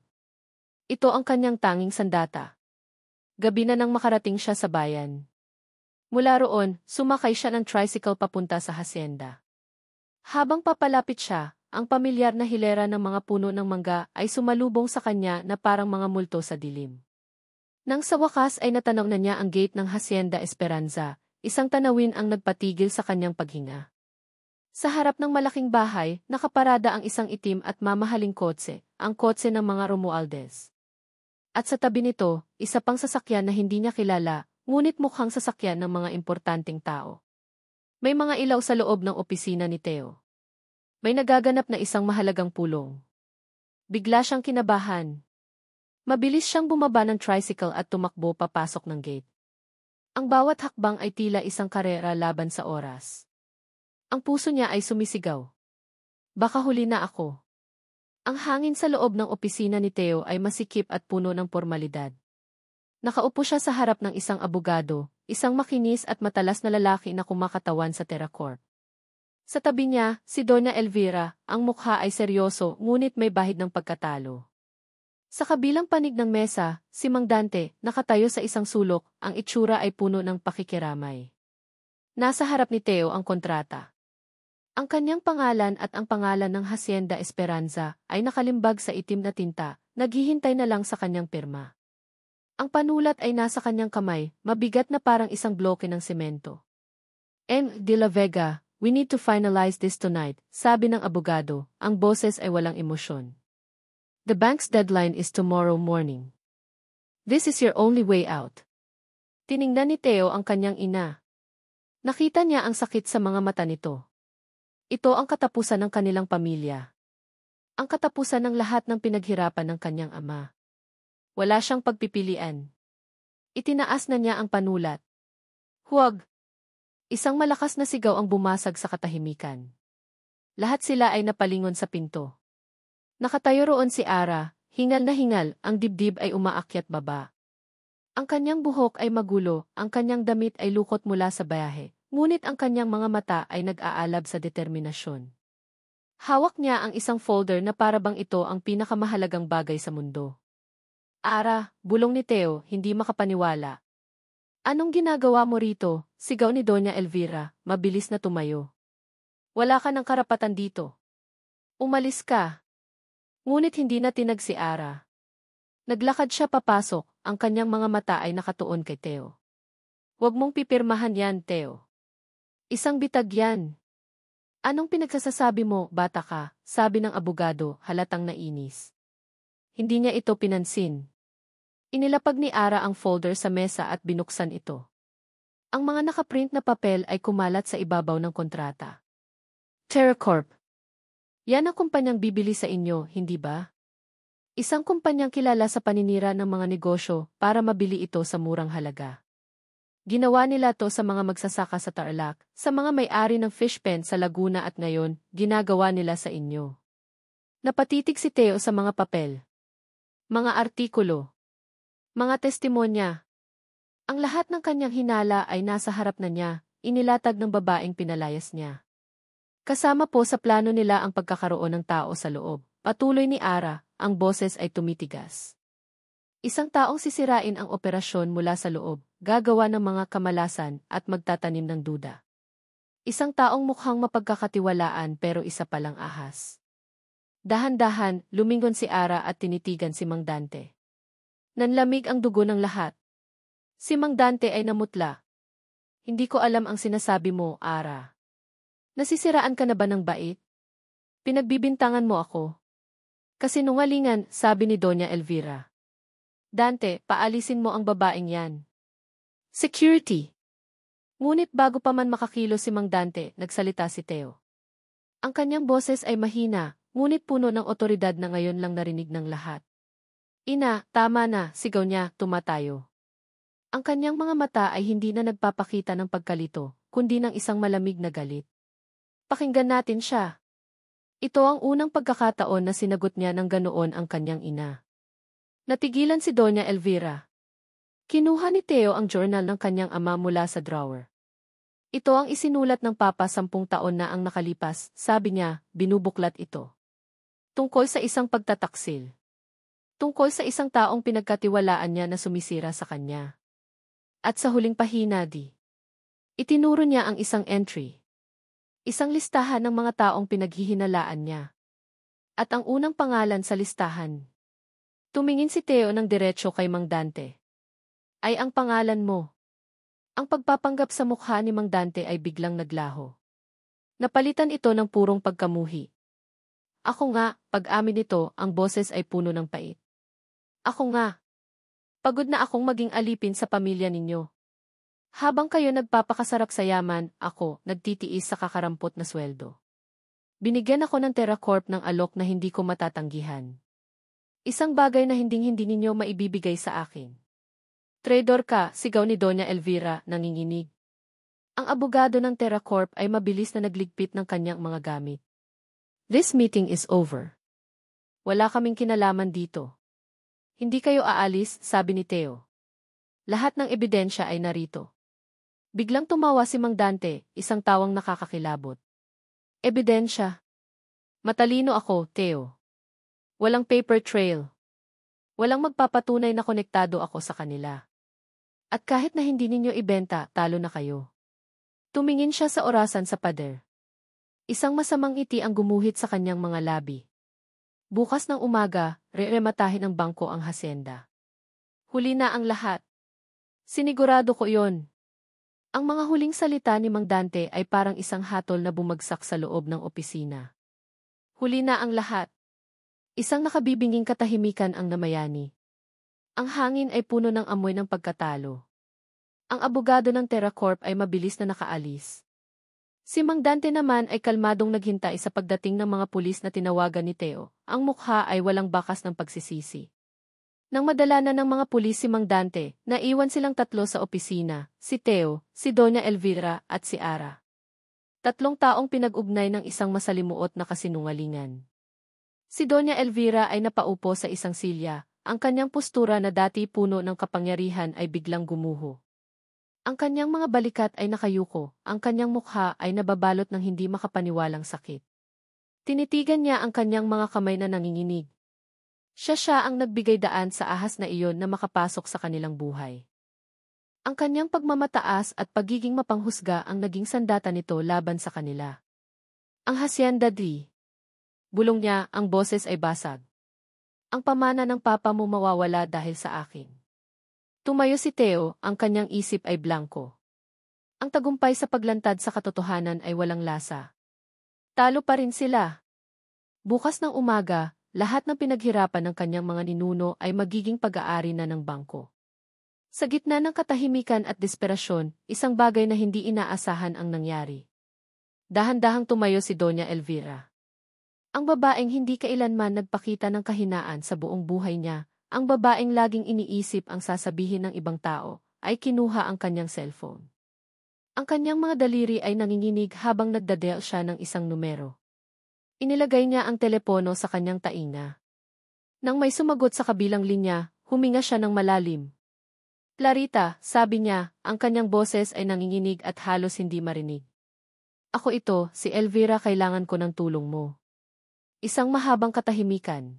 Ito ang kanyang tanging sandata. Gabi na nang makarating siya sa bayan. Mula roon, sumakay siya ng tricycle papunta sa hacienda. Habang papalapit siya, ang pamilyar na hilera ng mga puno ng mangga ay sumalubong sa kanya na parang mga multo sa dilim. Nang sa wakas ay natanaw na niya ang gate ng Hacienda Esperanza, isang tanawin ang nagpatigil sa kanyang paghinga. Sa harap ng malaking bahay, nakaparada ang isang itim at mamahaling kotse, ang kotse ng mga Romualdez. At sa tabi nito, isa pang sasakyan na hindi niya kilala, ngunit mukhang sasakyan ng mga importanteng tao. May mga ilaw sa loob ng opisina ni Theo. May nagaganap na isang mahalagang pulong. Bigla siyang kinabahan. Mabilis siyang bumaba ng tricycle at tumakbo papasok ng gate. Ang bawat hakbang ay tila isang karera laban sa oras. Ang puso niya ay sumisigaw. Baka huli na ako. Ang hangin sa loob ng opisina ni Theo ay masikip at puno ng pormalidad. Nakaupo siya sa harap ng isang abogado, isang makinis at matalas na lalaki na kumakatawan sa TerraCorp. Sa tabi niya, si Doña Elvira, ang mukha ay seryoso ngunit may bahid ng pagkatalo. Sa kabilang panig ng mesa, si Mang Dante, nakatayo sa isang sulok, ang itsura ay puno ng pakikiramay. Nasa harap ni Theo ang kontrata. Ang kanyang pangalan at ang pangalan ng Hacienda Esperanza ay nakalimbag sa itim na tinta, naghihintay na lang sa kanyang pirma. Ang panulat ay nasa kanyang kamay, mabigat na parang isang bloke ng semento. M. de la Vega, we need to finalize this tonight, sabi ng abogado, ang boses ay walang emosyon. The bank's deadline is tomorrow morning. This is your only way out. Tiningnan ni Theo ang kanyang ina. Nakita niya ang sakit sa mga mata nito. Ito ang katapusan ng kanilang pamilya. Ang katapusan ng lahat ng pinaghirapan ng kanyang ama. Wala siyang pagpipilian. Itinaas na niya ang panulat. Huwag! Isang malakas na sigaw ang bumasag sa katahimikan. Lahat sila ay napalingon sa pinto. Nakatayo roon si Ara, hingal na hingal, ang dibdib ay umaakyat baba. Ang kanyang buhok ay magulo, ang kanyang damit ay lukot mula sa bayahe, ngunit ang kanyang mga mata ay nag-aalab sa determinasyon. Hawak niya ang isang folder na parabang ito ang pinakamahalagang bagay sa mundo. Ara, bulong ni Theo, hindi makapaniwala. Anong ginagawa mo rito? Sigaw ni Doña Elvira, mabilis na tumayo. Wala ka ng karapatan dito. Umalis ka. Ngunit hindi na tinag si Ara. Naglakad siya papasok, ang kanyang mga mata ay nakatuon kay Theo. Huwag mong pipirmahan yan, Theo. Isang bitag yan. Anong pinagsasasabi mo, bata ka, sabi ng abogado, halatang nainis. Hindi niya ito pinansin. Inilapag ni Ara ang folder sa mesa at binuksan ito. Ang mga nakaprint na papel ay kumalat sa ibabaw ng kontrata. TerraCorp. Yan ang kumpanyang bibili sa inyo, hindi ba? Isang kumpanyang kilala sa paninira ng mga negosyo para mabili ito sa murang halaga. Ginawa nila to sa mga magsasaka sa Tarlac, sa mga may-ari ng fish pen sa Laguna at ngayon, ginagawa nila sa inyo. Napatitig si Theo sa mga papel. Mga artikulo. Mga testimonya. Ang lahat ng kanyang hinala ay nasa harap na niya, inilatag ng babaeng pinalayas niya. Kasama po sa plano nila ang pagkakaroon ng tao sa loob. Patuloy ni Ara, ang boses ay tumitigas. Isang taong sisirain ang operasyon mula sa loob, gagawa ng mga kamalasan at magtatanim ng duda. Isang taong mukhang mapagkakatiwalaan pero isa palang ahas. Dahan-dahan, lumingon si Ara at tinitigan si Mang Dante. Nanlamig ang dugo ng lahat. Si Mang Dante ay namutla. Hindi ko alam ang sinasabi mo, Ara. Nasisiraan ka na ba ng bait? Pinagbibintangan mo ako. Kasinungalingan, sabi ni Doña Elvira. Dante, paalisin mo ang babaeng yan. Security. Ngunit bago pa man makakilo si Mang Dante, nagsalita si Theo. Ang kanyang boses ay mahina, ngunit puno ng otoridad na ngayon lang narinig ng lahat. Ina, tama na, sigaw niya, tumatayo. Ang kanyang mga mata ay hindi na nagpapakita ng pagkalito, kundi ng isang malamig na galit. Pakinggan natin siya. Ito ang unang pagkakataon na sinagot niya ng ganoon ang kanyang ina. Natigilan si Doña Elvira. Kinuha ni Theo ang journal ng kanyang ama mula sa drawer. Ito ang isinulat ng papa 10 taon na ang nakalipas, sabi niya, binubuklat ito. Tungkol sa isang pagtataksil. Tungkol sa isang taong pinagkatiwalaan niya na sumisira sa kanya. At sa huling pahina itinuro niya ang isang entry. Isang listahan ng mga taong pinaghihinalaan niya. At ang unang pangalan sa listahan. Tumingin si Theo ng diretso kay Mang Dante. Ay ang pangalan mo. Ang pagpapanggap sa mukha ni Mang Dante ay biglang naglaho. Napalitan ito ng purong pagkamuhi. Ako nga, pag-amin nito, ang boses ay puno ng pait. Ako nga. Pagod na akong maging alipin sa pamilya ninyo. Habang kayo nagpapakasarap sa yaman, ako, nagtitiis sa kakarampot na sweldo. Binigyan ako ng TerraCorp ng alok na hindi ko matatanggihan. Isang bagay na hinding-hindi ninyo maibibigay sa akin. Traidor ka, sigaw ni Doña Elvira, nanginginig. Ang abogado ng TerraCorp ay mabilis na nagligpit ng kanyang mga gamit. This meeting is over. Wala kaming kinalaman dito. Hindi kayo aalis, sabi ni Theo. Lahat ng ebidensya ay narito. Biglang tumawa si Mang Dante, isang tawang nakakakilabot. Ebidensya. Matalino ako, Theo. Walang paper trail. Walang magpapatunay na konektado ako sa kanila. At kahit na hindi ninyo ibenta, talo na kayo. Tumingin siya sa orasan sa pader. Isang masamang ngiti ang gumuhit sa kanyang mga labi. Bukas ng umaga, re-rematahin ng bangko ang hasyenda. Huli na ang lahat. Sinigurado ko yon. Ang mga huling salita ni Mang Dante ay parang isang hatol na bumagsak sa loob ng opisina. Huli na ang lahat. Isang nakabibinging katahimikan ang namayani. Ang hangin ay puno ng amoy ng pagkatalo. Ang abogado ng TerraCorp ay mabilis na nakaalis. Si Mang Dante naman ay kalmadong naghintay sa pagdating ng mga pulis na tinawagan ni Theo. Ang mukha ay walang bakas ng pagsisisi. Nang madala na ng mga pulis si Mang Dante, naiwan silang tatlo sa opisina, si Theo, si Doña Elvira at si Ara. Tatlong taong pinag-ugnay ng isang masalimuot na kasinungalingan. Si Doña Elvira ay napaupo sa isang silya, ang kanyang postura na dati puno ng kapangyarihan ay biglang gumuho. Ang kanyang mga balikat ay nakayuko, ang kanyang mukha ay nababalot ng hindi makapaniwalang sakit. Tinitigan niya ang kanyang mga kamay na nanginginig. Siya ang nagbigay daan sa ahas na iyon na makapasok sa kanilang buhay. Ang kanyang pagmamataas at pagiging mapanghusga ang naging sandata nito laban sa kanila. Ang hasyenda di. Bulong niya, ang boses ay basag. Ang pamana ng papa mo mawawala dahil sa akin. Tumayo si Theo, ang kanyang isip ay blanko. Ang tagumpay sa paglantad sa katotohanan ay walang lasa. Talo pa rin sila. Bukas ng umaga, lahat ng pinaghirapan ng kanyang mga ninuno ay magiging pag-aari na ng bangko. Sa gitna ng katahimikan at desperasyon, isang bagay na hindi inaasahan ang nangyari. Dahan-dahang tumayo si Doña Elvira. Ang babaeng hindi kailanman nagpakita ng kahinaan sa buong buhay niya, ang babaeng laging iniisip ang sasabihin ng ibang tao, ay kinuha ang kanyang cellphone. Ang kanyang mga daliri ay nanginginig habang nagdadial siya ng isang numero. Inilagay niya ang telepono sa kanyang tainga. Nang may sumagot sa kabilang linya, huminga siya ng malalim. Clarita, sabi niya, ang kanyang boses ay nanginginig at halos hindi marinig. Ako ito, si Elvira, kailangan ko ng tulong mo. Isang mahabang katahimikan.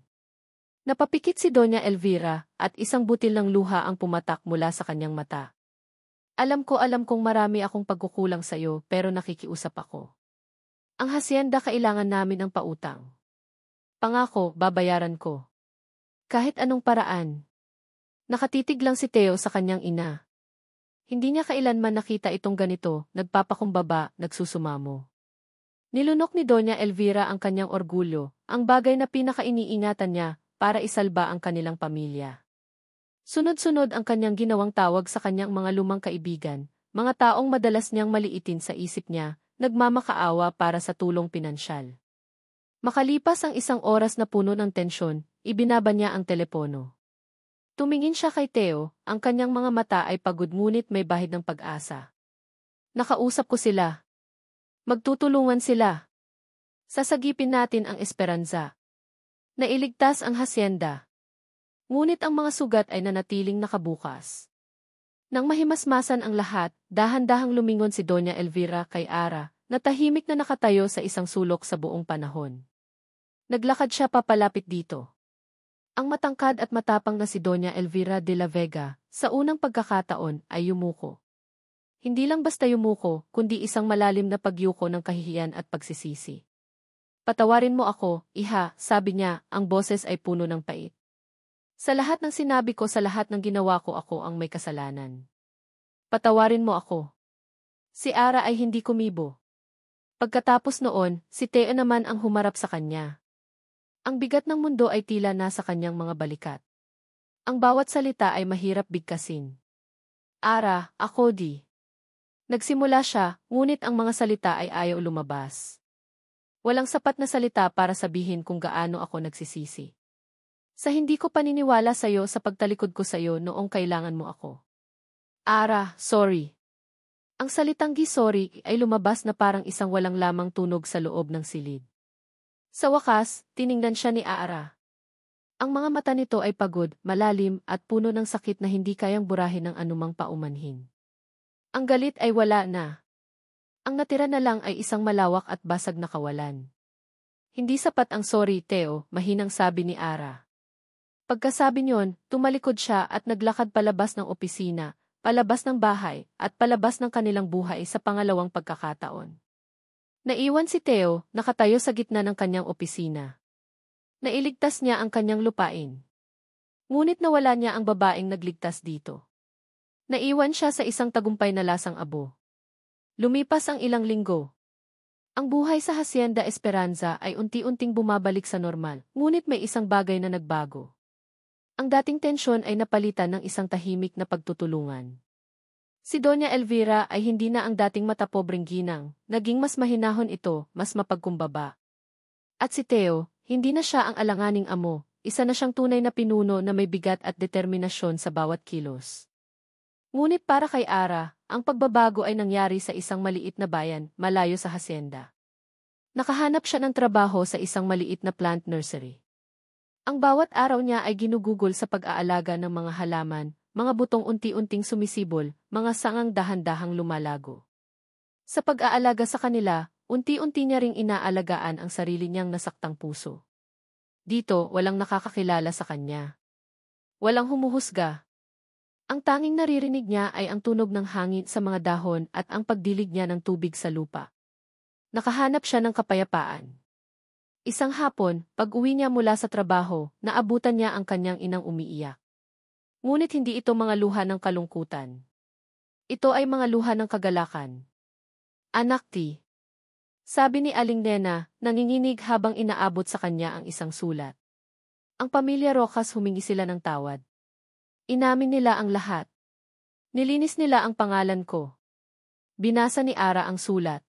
Napapikit si Doña Elvira at isang butil ng luha ang pumatak mula sa kanyang mata. Alam kong marami akong pagkukulang sa iyo pero nakikiusap ako. Ang hasyenda kailangan namin ng pautang. Pangako, babayaran ko. Kahit anong paraan. Nakatitig lang si Theo sa kanyang ina. Hindi niya kailanman nakita itong ganito, nagpapakumbaba, nagsusumamo. Nilunok ni Doña Elvira ang kanyang orgulyo, ang bagay na pinakainiingatan niya para isalba ang kanilang pamilya. Sunod-sunod ang kanyang ginawang tawag sa kanyang mga lumang kaibigan, mga taong madalas niyang maliitin sa isip niya, nagmamakaawa para sa tulong pinansyal. Makalipas ang isang oras na puno ng tensyon, ibinaba niya ang telepono. Tumingin siya kay Theo, ang kanyang mga mata ay pagod ngunit may bahid ng pag-asa. Nakausap ko sila. Magtutulungan sila. Sasagipin natin ang esperanza. Nailigtas ang hasyenda. Ngunit ang mga sugat ay nanatiling nakabukas. Nang mahimasmasan ang lahat, dahan-dahang lumingon si Doña Elvira kay Ara, na tahimik na nakatayo sa isang sulok sa buong panahon. Naglakad siya papalapit dito. Ang matangkad at matapang na si Doña Elvira de la Vega, sa unang pagkakataon, ay yumuko. Hindi lang basta yumuko, kundi isang malalim na pagyuko ng kahihiyan at pagsisisi. Patawarin mo ako, iha, sabi niya, ang boses ay puno ng pait. Sa lahat ng sinabi ko, sa lahat ng ginawa ko, ako ang may kasalanan. Patawarin mo ako. Si Ara ay hindi kumibo. Pagkatapos noon, si Theo naman ang humarap sa kanya. Ang bigat ng mundo ay tila nasa kanyang mga balikat. Ang bawat salita ay mahirap bigkasin. Ara, ako di. Nagsimula siya, ngunit ang mga salita ay ayaw lumabas. Walang sapat na salita para sabihin kung gaano ako nagsisisi. Sa hindi ko paniniwala sa'yo, sa pagtalikod ko sa'yo noong kailangan mo ako. Ara, sorry. Ang salitang sorry ay lumabas na parang isang walang lamang tunog sa loob ng silid. Sa wakas, tiningnan siya ni Ara. Ang mga mata nito ay pagod, malalim, at puno ng sakit na hindi kayang burahin ng anumang paumanhin. Ang galit ay wala na. Ang natira na lang ay isang malawak at basag na kawalan. Hindi sapat ang sorry, Theo, mahinang sabi ni Ara. Pagkasabi niyon, tumalikod siya at naglakad palabas ng opisina, palabas ng bahay, at palabas ng kanilang buhay sa pangalawang pagkakataon. Naiwan si Theo, nakatayo sa gitna ng kanyang opisina. Nailigtas niya ang kanyang lupain. Ngunit nawala niya ang babaeng nagligtas dito. Naiwan siya sa isang tagumpay na lasang abo. Lumipas ang ilang linggo. Ang buhay sa Hacienda Esperanza ay unti-unting bumabalik sa normal, ngunit may isang bagay na nagbago. Ang dating tensyon ay napalitan ng isang tahimik na pagtutulungan. Si Doña Elvira ay hindi na ang dating matapobreng ginang, naging mas mahinahon ito, mas mapagkumbaba. At si Theo, hindi na siya ang alanganing amo, isa na siyang tunay na pinuno na may bigat at determinasyon sa bawat kilos. Ngunit para kay Ara, ang pagbabago ay nangyari sa isang maliit na bayan, malayo sa hacienda. Nakahanap siya ng trabaho sa isang maliit na plant nursery. Ang bawat araw niya ay ginugugol sa pag-aalaga ng mga halaman, mga butong unti-unting sumisibol, mga sangang dahan-dahang lumalago. Sa pag-aalaga sa kanila, unti-unti niya ring inaalagaan ang sarili niyang nasaktang puso. Dito, walang nakakakilala sa kanya. Walang humuhusga. Ang tanging naririnig niya ay ang tunog ng hangin sa mga dahon at ang pagdilig niya ng tubig sa lupa. Nakahanap siya ng kapayapaan. Isang hapon, pag-uwi niya mula sa trabaho, naabutan niya ang kanyang inang umiiyak. Ngunit hindi ito mga luha ng kalungkutan. Ito ay mga luha ng kagalakan. Anak ti. Sabi ni Aling Nena, nanginginig habang inaabot sa kanya ang isang sulat. Ang pamilya Rojas humingi sila ng tawad. Inamin nila ang lahat. Nilinis nila ang pangalan ko. Binasa ni Ara ang sulat.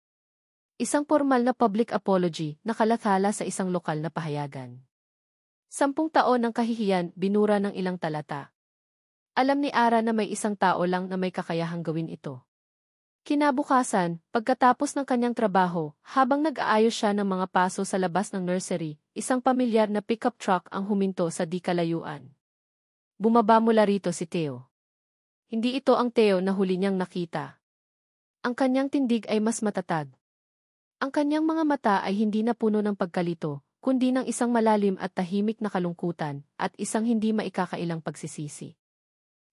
Isang formal na public apology na kalathala sa isang lokal na pahayagan. 10 taon ng kahihiyan, binura ng ilang talata. Alam ni Ara na may isang tao lang na may kakayahang gawin ito. Kinabukasan, pagkatapos ng kanyang trabaho, habang nag-aayos siya ng mga paso sa labas ng nursery, isang pamilyar na pickup truck ang huminto sa di kalayuan. Bumaba mula rito si Theo. Hindi ito ang Theo na huli niyang nakita. Ang kanyang tindig ay mas matatag. Ang kanyang mga mata ay hindi na puno ng pagkalito, kundi ng isang malalim at tahimik na kalungkutan, at isang hindi maikakailang pagsisisi.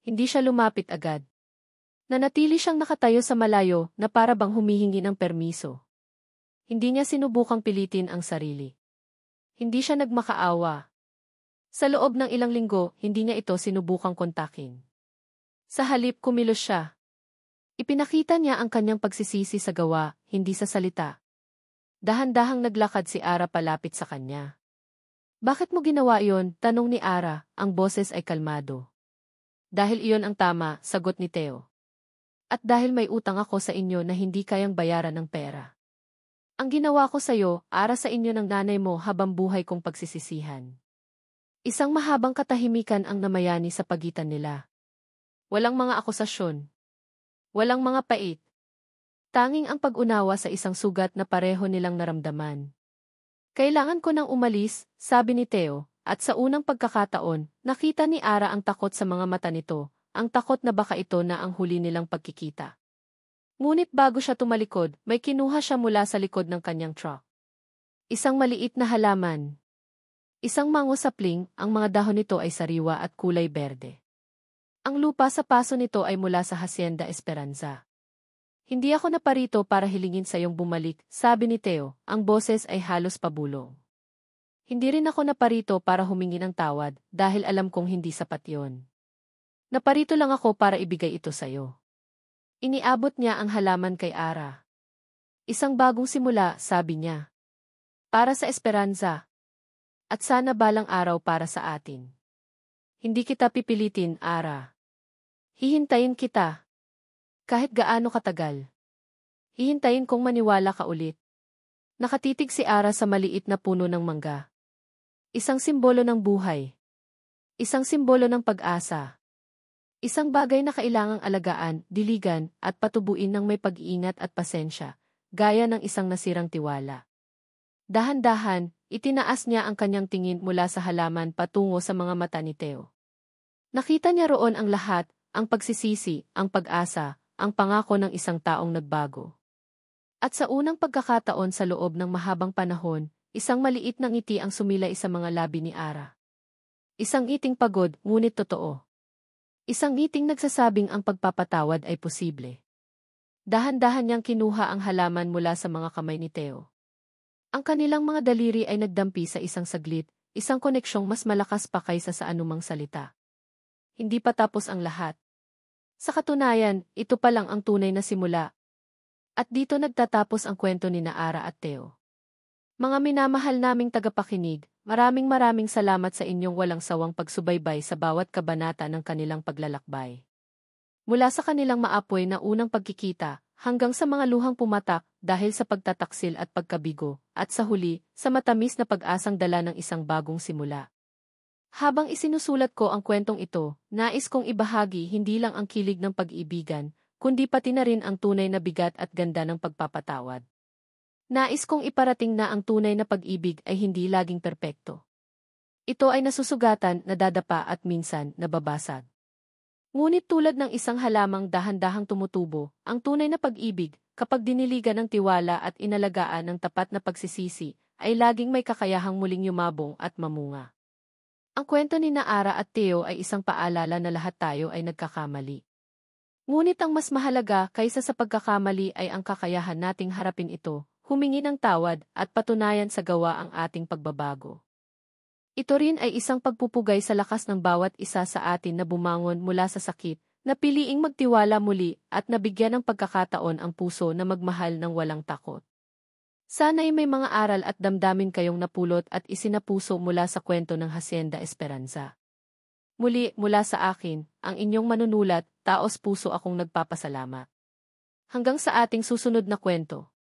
Hindi siya lumapit agad. Nanatili siyang nakatayo sa malayo na para bang humihingi ng permiso. Hindi niya sinubukang pilitin ang sarili. Hindi siya nagmakaawa. Sa loob ng ilang linggo, hindi niya ito sinubukang kontakin. Sa halip, kumilos siya. Ipinakita niya ang kanyang pagsisisi sa gawa, hindi sa salita. Dahan-dahang naglakad si Ara palapit sa kanya. Bakit mo ginawa iyon? Tanong ni Ara, ang boses ay kalmado. Dahil iyon ang tama, sagot ni Theo. At dahil may utang ako sa inyo na hindi kayang bayaran ng pera. Ang ginawa ko sa iyo, Ara, sa inyo ng nanay mo habang buhay kong pagsisisihan. Isang mahabang katahimikan ang namayani sa pagitan nila. Walang mga akusasyon. Walang mga pait. Tanging ang pag-unawa sa isang sugat na pareho nilang naramdaman. Kailangan ko nang umalis, sabi ni Theo, at sa unang pagkakataon, nakita ni Ara ang takot sa mga mata nito, ang takot na baka ito na ang huli nilang pagkikita. Ngunit bago siya tumalikod, may kinuha siya mula sa likod ng kanyang truck. Isang maliit na halaman. Isang mango sapling, ang mga dahon nito ay sariwa at kulay berde. Ang lupa sa paso nito ay mula sa Hacienda Esperanza. Hindi ako naparito para hilingin sa iyong bumalik, sabi ni Theo, ang boses ay halos pabulong. Hindi rin ako naparito para humingi ng tawad dahil alam kong hindi sapat yon. Naparito lang ako para ibigay ito sa'yo. Iniabot niya ang halaman kay Ara. Isang bagong simula, sabi niya. Para sa esperanza. At sana balang araw para sa atin. Hindi kita pipilitin, Ara. Hihintayin kita. Kahit gaano katagal. Hihintayin kong maniwala ka ulit. Nakatitig si Ara sa maliit na puno ng mangga. Isang simbolo ng buhay. Isang simbolo ng pag-asa. Isang bagay na kailangang alagaan, diligan, at patubuin ng may pag-iingat at pasensya, gaya ng isang nasirang tiwala. Dahan-dahan, itinaas niya ang kanyang tingin mula sa halaman patungo sa mga mata ni Theo. Nakita niya roon ang lahat, ang pagsisisi, ang pag-asa, ang pangako ng isang taong nagbago. At sa unang pagkakataon sa loob ng mahabang panahon, isang maliit na ngiti ang sumilay sa mga labi ni Ara. Isang ngiting pagod, ngunit totoo. Isang ngiting nagsasabing ang pagpapatawad ay posible. Dahan-dahan niyang kinuha ang halaman mula sa mga kamay ni Theo. Ang kanilang mga daliri ay nagdampi sa isang saglit, isang koneksyong mas malakas pa kaysa sa anumang salita. Hindi pa tapos ang lahat. Sa katunayan, ito pa lang ang tunay na simula. At dito nagtatapos ang kwento ni Ara at Theo. Mga minamahal naming tagapakinig, maraming salamat sa inyong walang sawang pagsubaybay sa bawat kabanata ng kanilang paglalakbay. Mula sa kanilang maapoy na unang pagkikita, hanggang sa mga luhang pumatak dahil sa pagtataksil at pagkabigo, at sa huli, sa matamis na pag-asang dala ng isang bagong simula. Habang isinusulat ko ang kwentong ito, nais kong ibahagi hindi lang ang kilig ng pag-ibigan, kundi pati na rin ang tunay na bigat at ganda ng pagpapatawad. Nais kong iparating na ang tunay na pag-ibig ay hindi laging perpekto. Ito ay nasusugatan, nadadapa at minsan nababasag. Ngunit tulad ng isang halamang dahan-dahang tumutubo, ang tunay na pag-ibig, kapag diniligan ng tiwala at inalagaan ng tapat na pagsisisi, ay laging may kakayahang muling yumabong at mamunga. Ang kwento ni Ara at Theo ay isang paalala na lahat tayo ay nagkakamali. Ngunit ang mas mahalaga kaysa sa pagkakamali ay ang kakayahan nating harapin ito, humingi ng tawad at patunayan sa gawa ang ating pagbabago. Ito rin ay isang pagpupugay sa lakas ng bawat isa sa atin na bumangon mula sa sakit, na piliing magtiwala muli at nabigyan ng pagkakataon ang puso na magmahal ng walang takot. Sana'y may mga aral at damdamin kayong napulot at isinapuso mula sa kwento ng Hacienda Esperanza. Muli, mula sa akin, ang inyong manunulat, taos puso akong nagpapasalamat. Hanggang sa ating susunod na kwento.